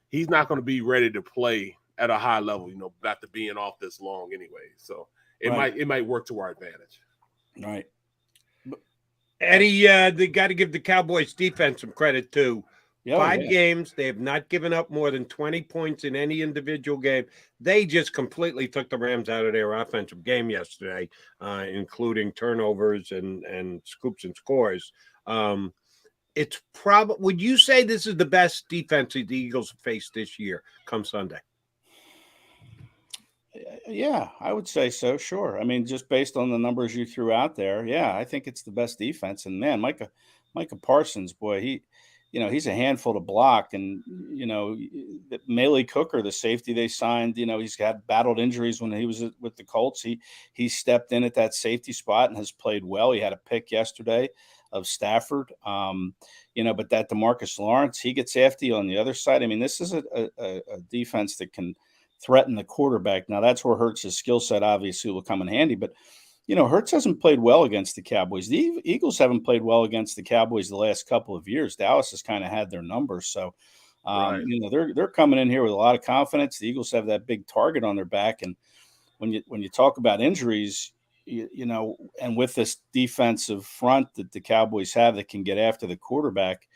he's not going to be ready to play at a high level, after being off this long anyway. So it might work to our advantage. Right. Eddie, they got to give the Cowboys defense some credit too. 5 games, they have not given up more than 20 points in any individual game. They just completely took the Rams out of their offensive game yesterday, including turnovers and scoops and scores. It's probably, would you say this is the best defense the Eagles have faced this year come Sunday? Yeah, I would say so. Sure. I mean, just based on the numbers you threw out there. Yeah, I think it's the best defense. And man, Micah Parsons, boy, he's a handful to block. And, Maley Cooker, the safety they signed, he's had battled injuries when he was with the Colts. He stepped in at that safety spot and has played well. He had a pick yesterday of Stafford, but that DeMarcus Lawrence, he gets after you on the other side. I mean, this is a defense that can threaten the quarterback. Now, that's where Hurts' skill set obviously will come in handy. But, Hurts hasn't played well against the Cowboys. The Eagles haven't played well against the Cowboys the last couple of years. Dallas has kind of had their numbers. So, they're coming in here with a lot of confidence. The Eagles have that big target on their back. And when you talk about injuries, and with this defensive front that the Cowboys have that can get after the quarterback,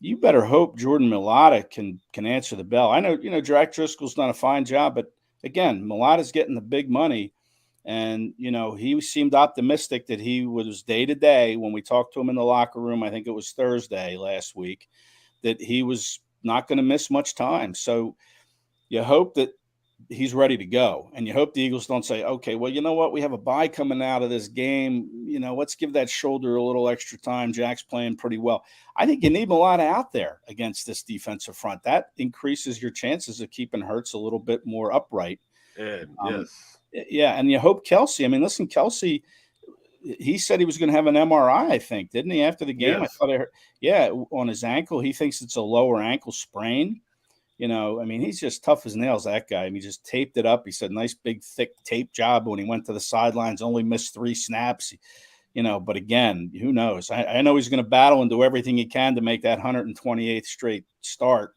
you better hope Jordan Mailata can answer the bell. I know, Jack Driscoll's done a fine job, but again, Mailata's getting the big money. And, he seemed optimistic that he was day to day when we talked to him in the locker room. I think it was Thursday last week, that he was not going to miss much time. So you hope that he's ready to go. And you hope the Eagles don't say, okay, well, you know what? We have a bye coming out of this game. Let's give that shoulder a little extra time. Jack's playing pretty well. I think you need Mailata out there against this defensive front. That increases your chances of keeping Hurts a little bit more upright. Yes. Yeah, and you hope Kelsey. I mean, listen, Kelsey, he said he was going to have an MRI, I think, didn't he, after the game? Yes. I thought I heard, on his ankle. He thinks it's a lower ankle sprain. You know, I mean, he's just tough as nails, that guy. I mean, he just taped it up. He said, nice, big, thick tape job when he went to the sidelines, only missed 3 snaps. You know, but again, who knows? I know he's going to battle and do everything he can to make that 128th straight start.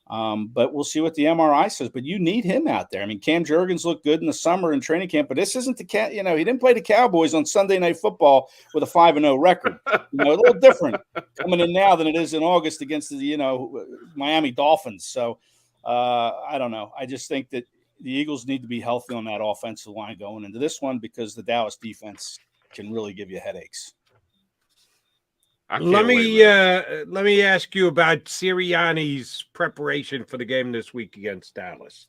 But we'll see what the MRI says. But you need him out there. I mean, Cam Jurgens looked good in the summer in training camp, but this isn't he didn't play the Cowboys on Sunday Night Football with a 5-0 record. You know, a little different coming in now than it is in August against the, Miami Dolphins. So I don't know. I just think that the Eagles need to be healthy on that offensive line going into this one because the Dallas defense can really give you headaches. Let me ask you about Sirianni's preparation for the game this week against Dallas.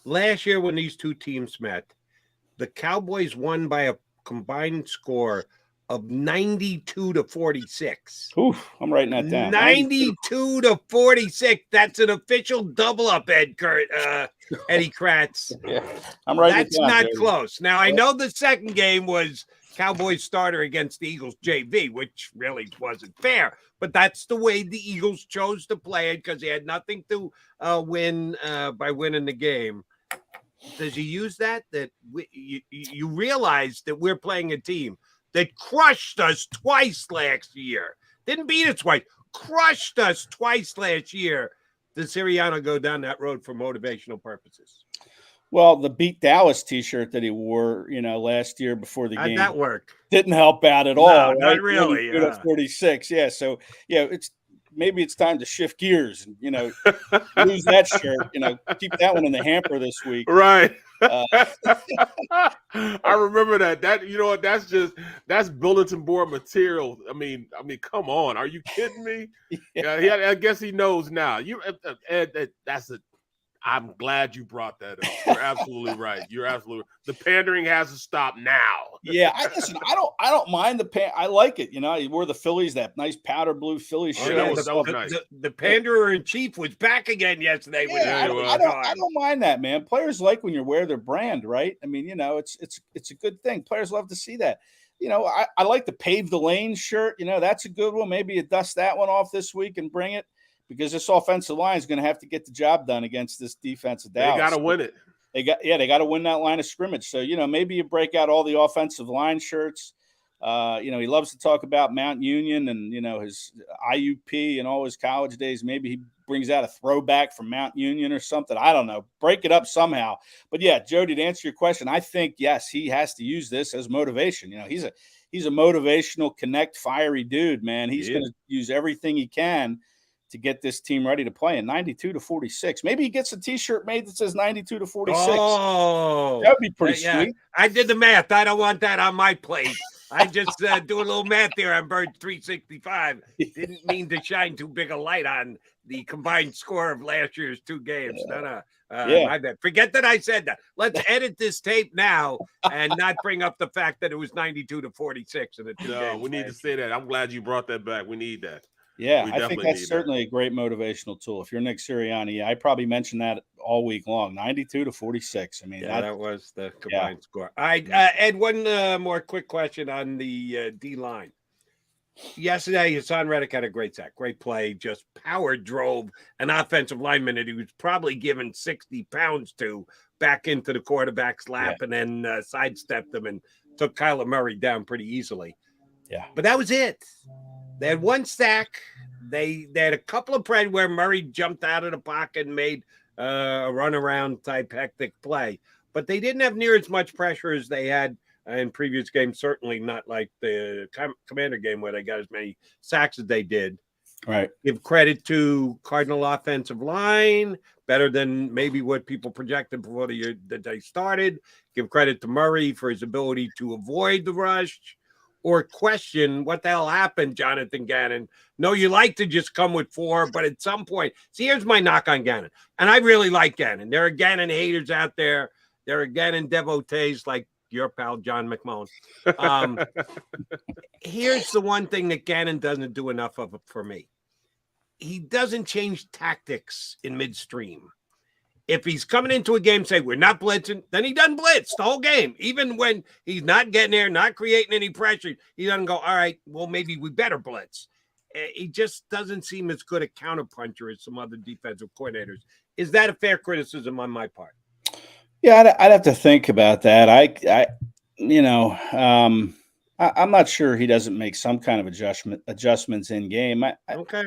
Last year, when these two teams met, the Cowboys won by a combined score of 92-46. Oof, I'm writing that down. 92-46. That's an official double up, Eddie Kratz. Yeah, I'm writing. That's not close. Now I know the second game was Cowboys starter against the Eagles JV, which really wasn't fair. But that's the way the Eagles chose to play it because they had nothing to win by winning the game. Does he use that? You realize that we're playing a team that crushed us twice last year. Didn't beat us twice. Crushed us twice last year. Does Sirianni go down that road for motivational purposes? Well, the Beat Dallas T-shirt that he wore, last year before the game, that work didn't help out at all. Right? Not really. 46. Yeah. So maybe it's time to shift gears and lose that shirt. Keep that one in the hamper this week. Right. I remember that. That's bulletin board material. I mean, come on. Are you kidding me? Yeah. I guess he knows now. Ed, I'm glad you brought that up. You're absolutely right. The pandering has to stop now. Yeah, I don't mind the I like it. He wore the Phillies, that nice powder blue Phillies shirt. That was nice. The panderer in chief was back again yesterday. Yeah, I don't mind that, man. Players like when you wear their brand, right? I mean, it's a good thing. Players love to see that. I like the Pave the Lane shirt. That's a good one. Maybe you dust that one off this week and bring it. Because this offensive line is going to have to get the job done against this defense of Dallas. They got to win it. They got to win that line of scrimmage. So, maybe you break out all the offensive line shirts. He loves to talk about Mount Union and, his IUP and all his college days. Maybe he brings out a throwback from Mount Union or something. I don't know. Break it up somehow. But, yeah, Jody, to answer your question, I think, yes, he has to use this as motivation. He's a motivational, connect, fiery dude, man. He's going to use everything he can to get this team ready to play in 92-46. Maybe he gets a T-shirt made that says 92-46. Oh, that'd be pretty sweet. I did the math. I don't want that on my plate. I just do a little math there on Bird 365. Didn't mean to shine too big a light on the combined score of last year's two games. No. My bad. Forget that I said that. Let's edit this tape now and not bring up the fact that it was 92-46 in the two games. We need to say that. I'm glad you brought that back. We need that. Yeah, I think that's certainly a great motivational tool. If you're Nick Sirianni, I probably mentioned that all week long. 92-46. I mean, that was the combined score. All right, Ed, one more quick question on the D line. Yesterday, Hassan Reddick had a great sack, great play, just power drove an offensive lineman that he was probably given 60 pounds to back into the quarterback's lap and then sidestepped him and took Kyler Murray down pretty easily. Yeah, but that was it. They had one sack. They had a couple of plays where Murray jumped out of the pocket and made a runaround type hectic play. But they didn't have near as much pressure as they had in previous games. Certainly not like the Commander game where they got as many sacks as they did. Right. Give credit to Cardinal offensive line, better than maybe what people projected before the year that they started. Give credit to Murray for his ability to avoid the rush. Or question what the hell happened, Jonathan Gannon. No, you like to just come with 4, but at some point, see, here's my knock on Gannon. And I really like Gannon. There are Gannon haters out there. There are Gannon devotees like your pal, John McMullen. Here's the one thing that Gannon doesn't do enough of for me. He doesn't change tactics in midstream. If he's coming into a game, say we're not blitzing, then he doesn't blitz the whole game. Even when he's not getting there, not creating any pressure, he doesn't go, all right, well, maybe we better blitz. He just doesn't seem as good a counterpuncher as some other defensive coordinators. Is that a fair criticism on my part? Yeah, I'd have to think about that. I'm not sure he doesn't make some kind of adjustments in game. Okay.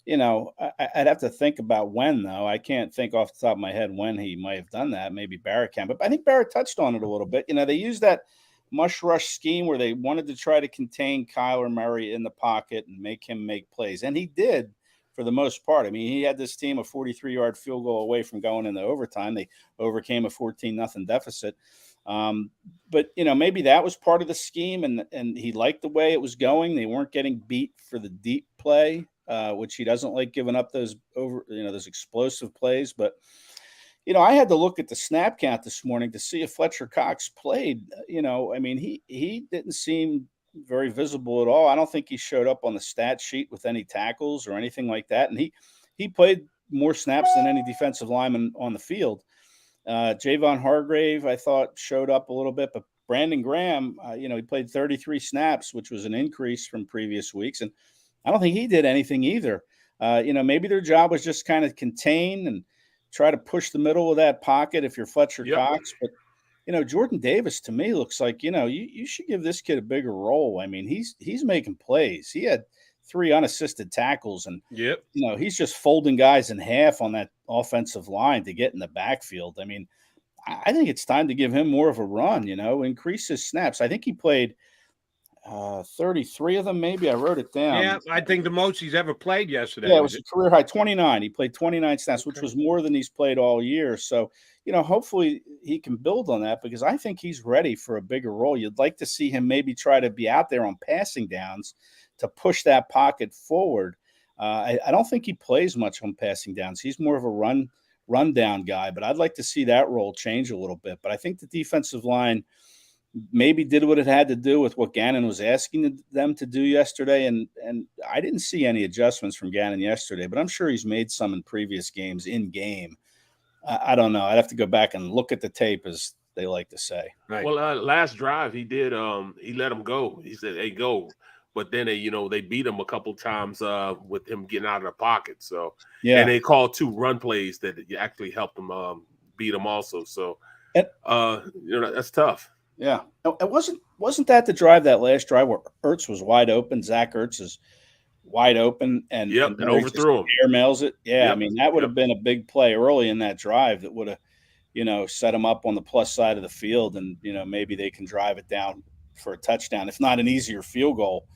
I'd have to think about when, though. I can't think off the top of my head when he might have done that. Maybe Barrett can, but I think Barrett touched on it a little bit. They used that mush rush scheme where they wanted to try to contain Kyler Murray in the pocket and make him make plays, and he did for the most part. I mean, he had this team a 43-yard field goal away from going into overtime. They overcame a 14-0 deficit. But maybe that was part of the scheme, and he liked the way it was going. They weren't getting beat for the deep play, which he doesn't like giving up those those explosive plays. But I had to look at the snap count this morning to see if Fletcher Cox played. I mean, he didn't seem very visible at all. I don't think he showed up on the stat sheet with any tackles or anything like that. And he played more snaps than any defensive lineman on the field. Javon Hargrave, I thought, showed up a little bit, but Brandon Graham, he played 33 snaps, which was an increase from previous weeks. And I don't think he did anything either. Maybe their job was just kind of contain and try to push the middle of that pocket if you're Fletcher Cox. But, Jordan Davis, to me, looks like, you should give this kid a bigger role. I mean, he's making plays. He had 3 unassisted tackles, and he's just folding guys in half on that offensive line to get in the backfield. I mean, I think it's time to give him more of a run, increase his snaps. I think he played 33 of them, maybe. I wrote it down. Yeah, I think the most he's ever played yesterday. Yeah, it was a career high, 29. He played 29 snaps, which was more than he's played all year. So, hopefully he can build on that, because I think he's ready for a bigger role. You'd like to see him maybe try to be out there on passing downs to push that pocket forward. I don't think he plays much on passing downs. He's more of a run down guy, but I'd like to see that role change a little bit. But I think the defensive line maybe did what it had to do with what Gannon was asking them to do yesterday. And I didn't see any adjustments from Gannon yesterday, but I'm sure he's made some in previous games in game. I don't know. I'd have to go back and look at the tape, as they like to say. Right. Well, last drive he did. He let him go. He said, "Hey, go." But then they beat him a couple times with him getting out of the pocket. So and they called 2 run plays that actually helped them beat him also. So that's tough. Yeah, it wasn't that the drive, that last drive where Ertz was wide open. Zach Ertz is wide open and overthrew him. Airmails it. Yeah, I mean, that would have been a big play early in that drive that would have set him up on the plus side of the field, and maybe they can drive it down for a touchdown, if not an easier field goal.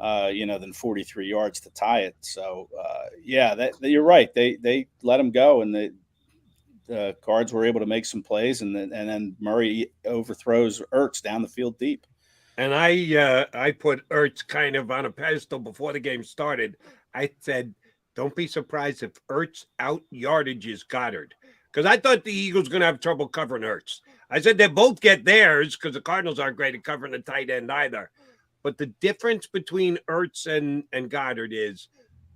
Than 43 yards to tie it. So, you're right. They let him go, and the Cards were able to make some plays, and then Murray overthrows Ertz down the field deep. And I put Ertz kind of on a pedestal before the game started. I said, don't be surprised if Ertz out yardages Goddard, because I thought the Eagles were going to have trouble covering Ertz. I said they both get theirs, because the Cardinals aren't great at covering the tight end either. But the difference between Ertz and Goddard is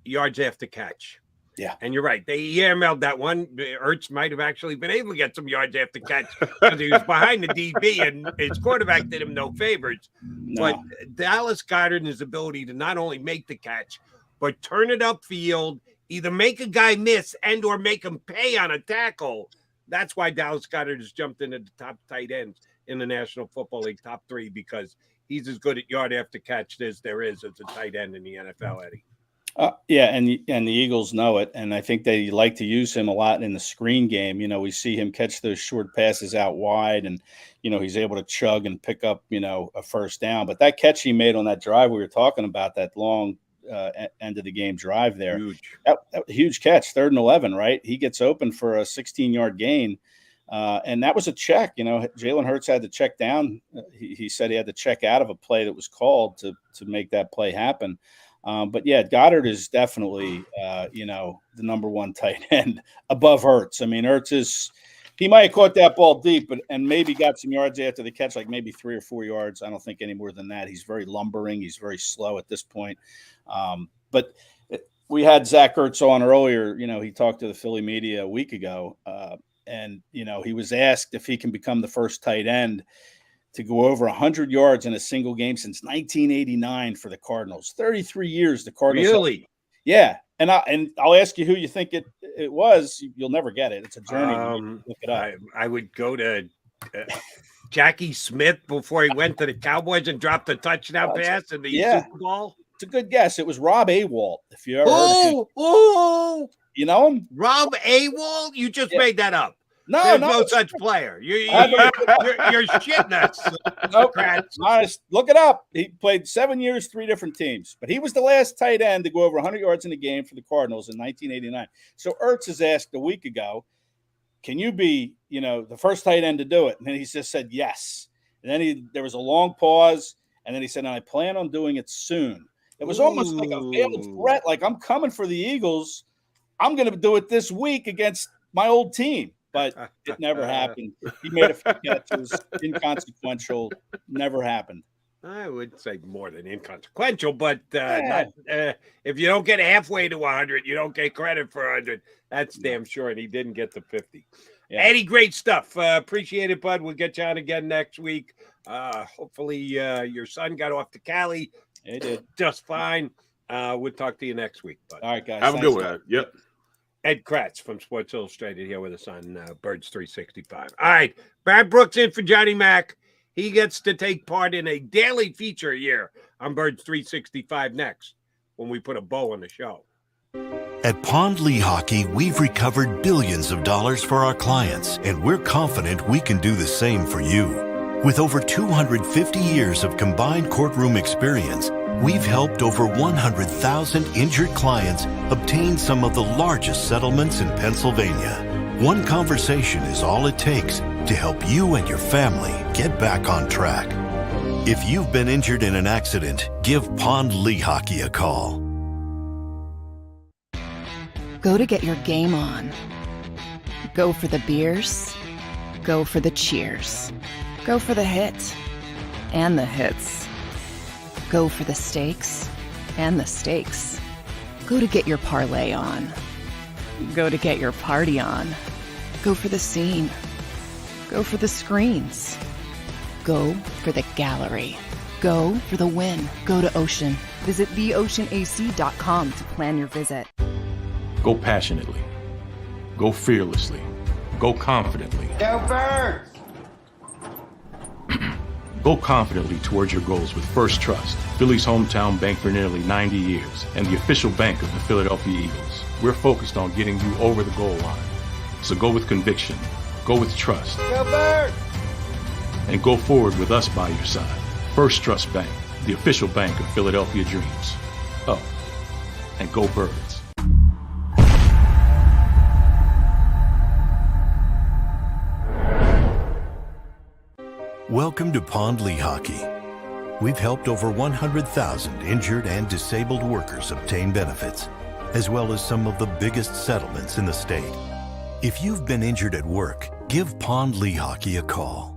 yards after catch. Yeah. And you're right. They airmailed that one. Ertz might have actually been able to get some yards after catch because he was behind the DB, and his quarterback did him no favors. No. But Dallas Goedert and his ability to not only make the catch, but turn it upfield, either make a guy miss and or make him pay on a tackle. That's why Dallas Goedert has jumped into the top tight ends in the National Football League, top 3, because he's as good at yard after catch as there is as a tight end in the NFL, Eddie. And the Eagles know it, and I think they like to use him a lot in the screen game. We see him catch those short passes out wide, and he's able to chug and pick up a first down. But that catch he made on that drive we were talking about, that long end of the game drive there, that huge catch, 3rd and 11, right? He gets open for a 16-yard gain. And that was a check. Jalen Hurts had to check down. He said he had to check out of a play that was called to make that play happen. But Goddard is definitely, the number 1 tight end above Hurts. I mean, Hurts he might have caught that ball deep, and maybe got some yards after the catch, like maybe 3 or 4 yards. I don't think any more than that. He's very lumbering. He's very slow at this point. But we had Zach Ertz on earlier. He talked to the Philly media a week ago, and he was asked if he can become the first tight end to go over 100 yards in a single game since 1989 for the Cardinals. 33 years the Cardinals. Really? Yeah. And I'll ask you who you think it was. You'll never get it. It's a journey. Look it up. I would go to Jackie Smith before he went to the Cowboys and dropped a touchdown pass in the Super Bowl. It's a good guess. It was Rob Awalt. If you ever heard of him. Oh, you know him? Rob Awalt? You just made that up. No, There's no such player. You're shitting us. Nope. Honest, look it up. He played 7 years, 3 different teams. But he was the last tight end to go over 100 yards in a game for the Cardinals in 1989. So Ertz is asked a week ago, can you be, the first tight end to do it? And then he just said yes. And then there was a long pause. And then he said, I plan on doing it soon. It was almost like a veiled threat. Like, I'm coming for the Eagles. I'm going to do it this week against my old team. But it never happened. He made a few catches, inconsequential, never happened. I would say more than inconsequential, but if you don't get halfway to 100, you don't get credit for 100. That's damn sure, and he didn't get to 50. Yeah. Eddie, great stuff. Appreciate it, bud. We'll get you on again next week. Hopefully your son got off to Cali. He did. Just fine. We'll talk to you next week, bud. All right, guys. Have a good one. Yep. Ed Kratz from Sports Illustrated here with us on Birds 365. All right, Brad Brooks in for Johnny Mac. He gets to take part in a daily feature here on Birds 365 next when we put a bow on the show. At Pond Lehocky, we've recovered billions of dollars for our clients, and we're confident we can do the same for you. With over 250 years of combined courtroom experience, we've helped over 100,000 injured clients obtain some of the largest settlements in Pennsylvania. One conversation is all it takes to help you and your family get back on track. If you've been injured in an accident, give Pond Lehocky a call. Go to get your game on. Go for the beers. Go for the cheers. Go for the hit and the hits. Go for the stakes and the stakes. Go to get your parlay on. Go to get your party on. Go for the scene. Go for the screens. Go for the gallery. Go for the win. Go to Ocean. Visit theoceanac.com to plan your visit. Go passionately. Go fearlessly. Go confidently. Go Birds! Go confidently towards your goals with First Trust, Philly's hometown bank for nearly 90 years, and the official bank of the Philadelphia Eagles. We're focused on getting you over the goal line. So go with conviction, go with trust, Go Birds! and go forward with us by your side. First Trust Bank, the official bank of Philadelphia dreams. Oh, and go Birds. Welcome to Pond Lehocky. We've helped over 100,000 injured and disabled workers obtain benefits, as well as some of the biggest settlements in the state. If you've been injured at work, give Pond Lehocky a call.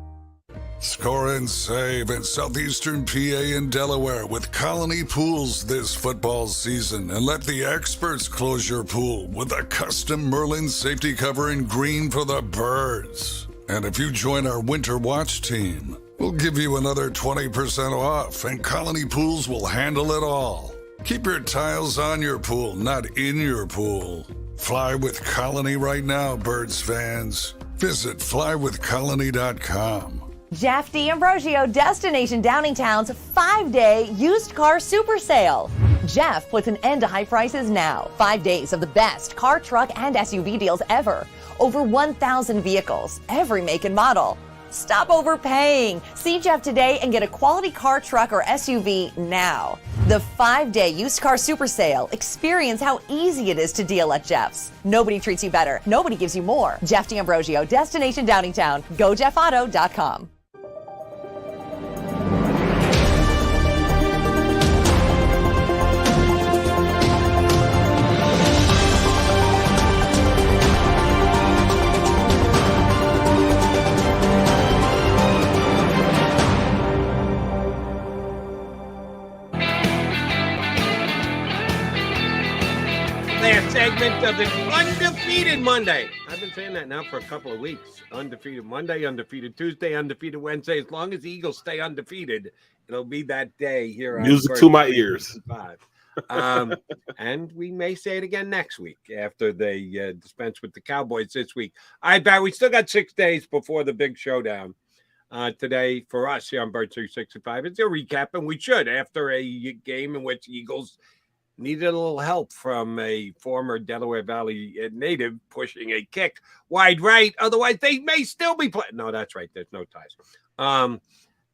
Score and save in southeastern PA and Delaware with Colony Pools this football season, and let the experts close your pool with a custom Merlin safety cover in green for the birds. And if you join our Winter Watch team, we'll give you another 20% off, and Colony Pools will handle it all. Keep your tiles on your pool, not in your pool. Fly with Colony right now, Birds fans. Visit flywithcolony.com. Jeff D'Ambrosio, Destination Downingtown's 5-day used car super sale. Jeff puts an end to high prices now. 5 days of the best car, truck, and SUV deals ever. Over 1,000 vehicles, every make and model. Stop overpaying. See Jeff today and get a quality car, truck, or SUV now. The 5-day used car super sale. Experience how easy it is to deal at Jeff's. Nobody treats you better. Nobody gives you more. Jeff D'Ambrosio, Destination Downingtown. GoJeffAuto.com. last segment of the Undefeated Monday. I've been saying that now for a couple of weeks. Undefeated Monday, undefeated Tuesday, undefeated Wednesday. As long as the Eagles stay undefeated, it'll be that day here. Music to my ears. And we may say it again next week after they dispense with the Cowboys this week. All right, Barry, we still got 6 days before the big showdown. Today, for us here on Bird 365, it's a recap, and we should, after a game in which Eagles needed a little help from a former Delaware Valley native pushing a kick wide right. Otherwise, they may still be playing. No, that's right. There's no ties.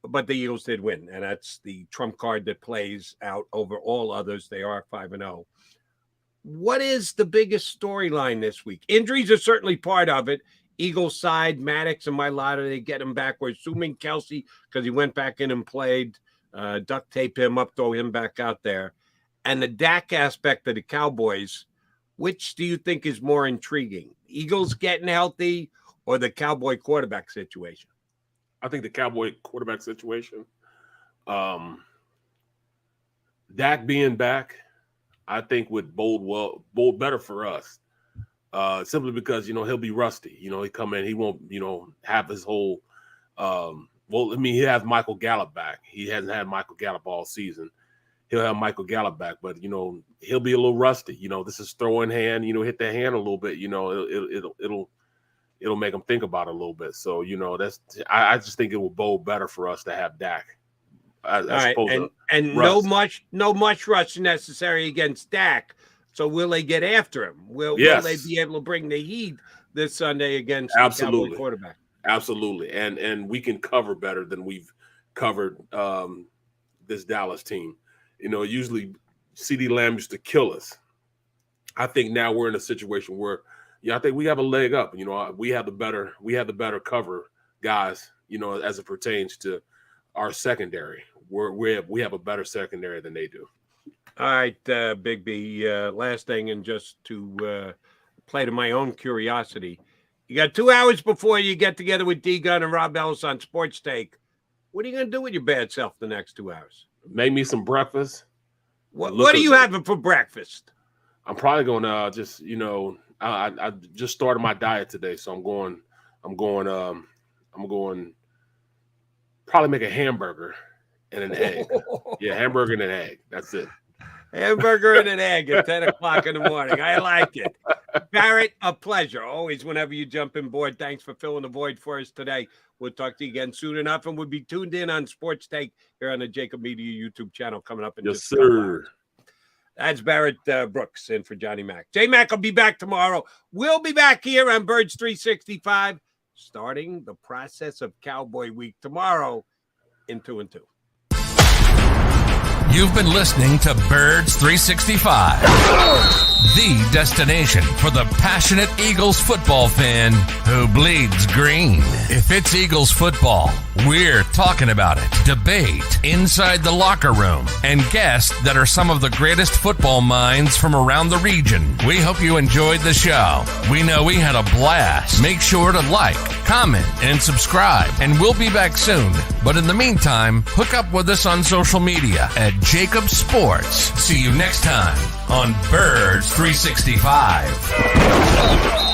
But the Eagles did win, and that's the trump card that plays out over all others. They are 5-0. What is the biggest storyline this week? Injuries are certainly part of it. Eagles side, Maddox and Mailata, they get him back. We're assuming Kelsey, because he went back in and played, duct tape him up, throw him back out there. And the Dak aspect of the Cowboys, which do you think is more intriguing? Eagles getting healthy or the Cowboy quarterback situation? I think the Cowboy quarterback situation. Dak being back, I think would bode better for us. Simply because, he'll be rusty. He come in, he won't, have his whole he has Michael Gallup back. He hasn't had Michael Gallup all season. He'll have Michael Gallup back, but he'll be a little rusty. This is throwing hand, hit that hand a little bit, it'll make him think about it a little bit. So, I just think it will bode better for us to have Dak. And no much rush necessary against Dak. So will they get after him? Will they be able to bring the heat this Sunday against the Cowboy quarterback? Absolutely. And we can cover better than we've covered this Dallas team. Usually CeeDee Lamb used to kill us. I think now we're in a situation where, I think we have a leg up. We have the better cover guys, as it pertains to our secondary. We have a better secondary than they do. All right, Big B, last thing, and just to play to my own curiosity, you got 2 hours before you get together with D-Gun and Rob Ellis on Sports Take. What are you going to do with your bad self the next 2 hours? Make me some breakfast. What are you having for breakfast? I'm probably going to just, I just started my diet today, so I'm going probably make a hamburger and an egg. Yeah, hamburger and an egg. That's it. Hamburger and an egg at 10 o'clock in the morning. I like it. Barrett, a pleasure. Always, whenever you jump in board. Thanks for filling the void for us today. We'll talk to you again soon enough, and we'll be tuned in on Sports Take here on the JAKIB Media YouTube channel coming up in just a couple hours. That's Barrett Brooks in for Johnny Mac. J-Mac will be back tomorrow. We'll be back here on Birds 365, starting the process of Cowboy Week tomorrow in 2 and 2. You've been listening to Birds 365, the destination for the passionate Eagles football fan who bleeds green. If it's Eagles football, we're talking about it. Debate, inside the locker room, and guests that are some of the greatest football minds from around the region. We hope you enjoyed the show. We know we had a blast. Make sure to like, comment, and subscribe, and we'll be back soon. But in the meantime, hook up with us on social media at JAKIB Sports. See you next time on Birds 365.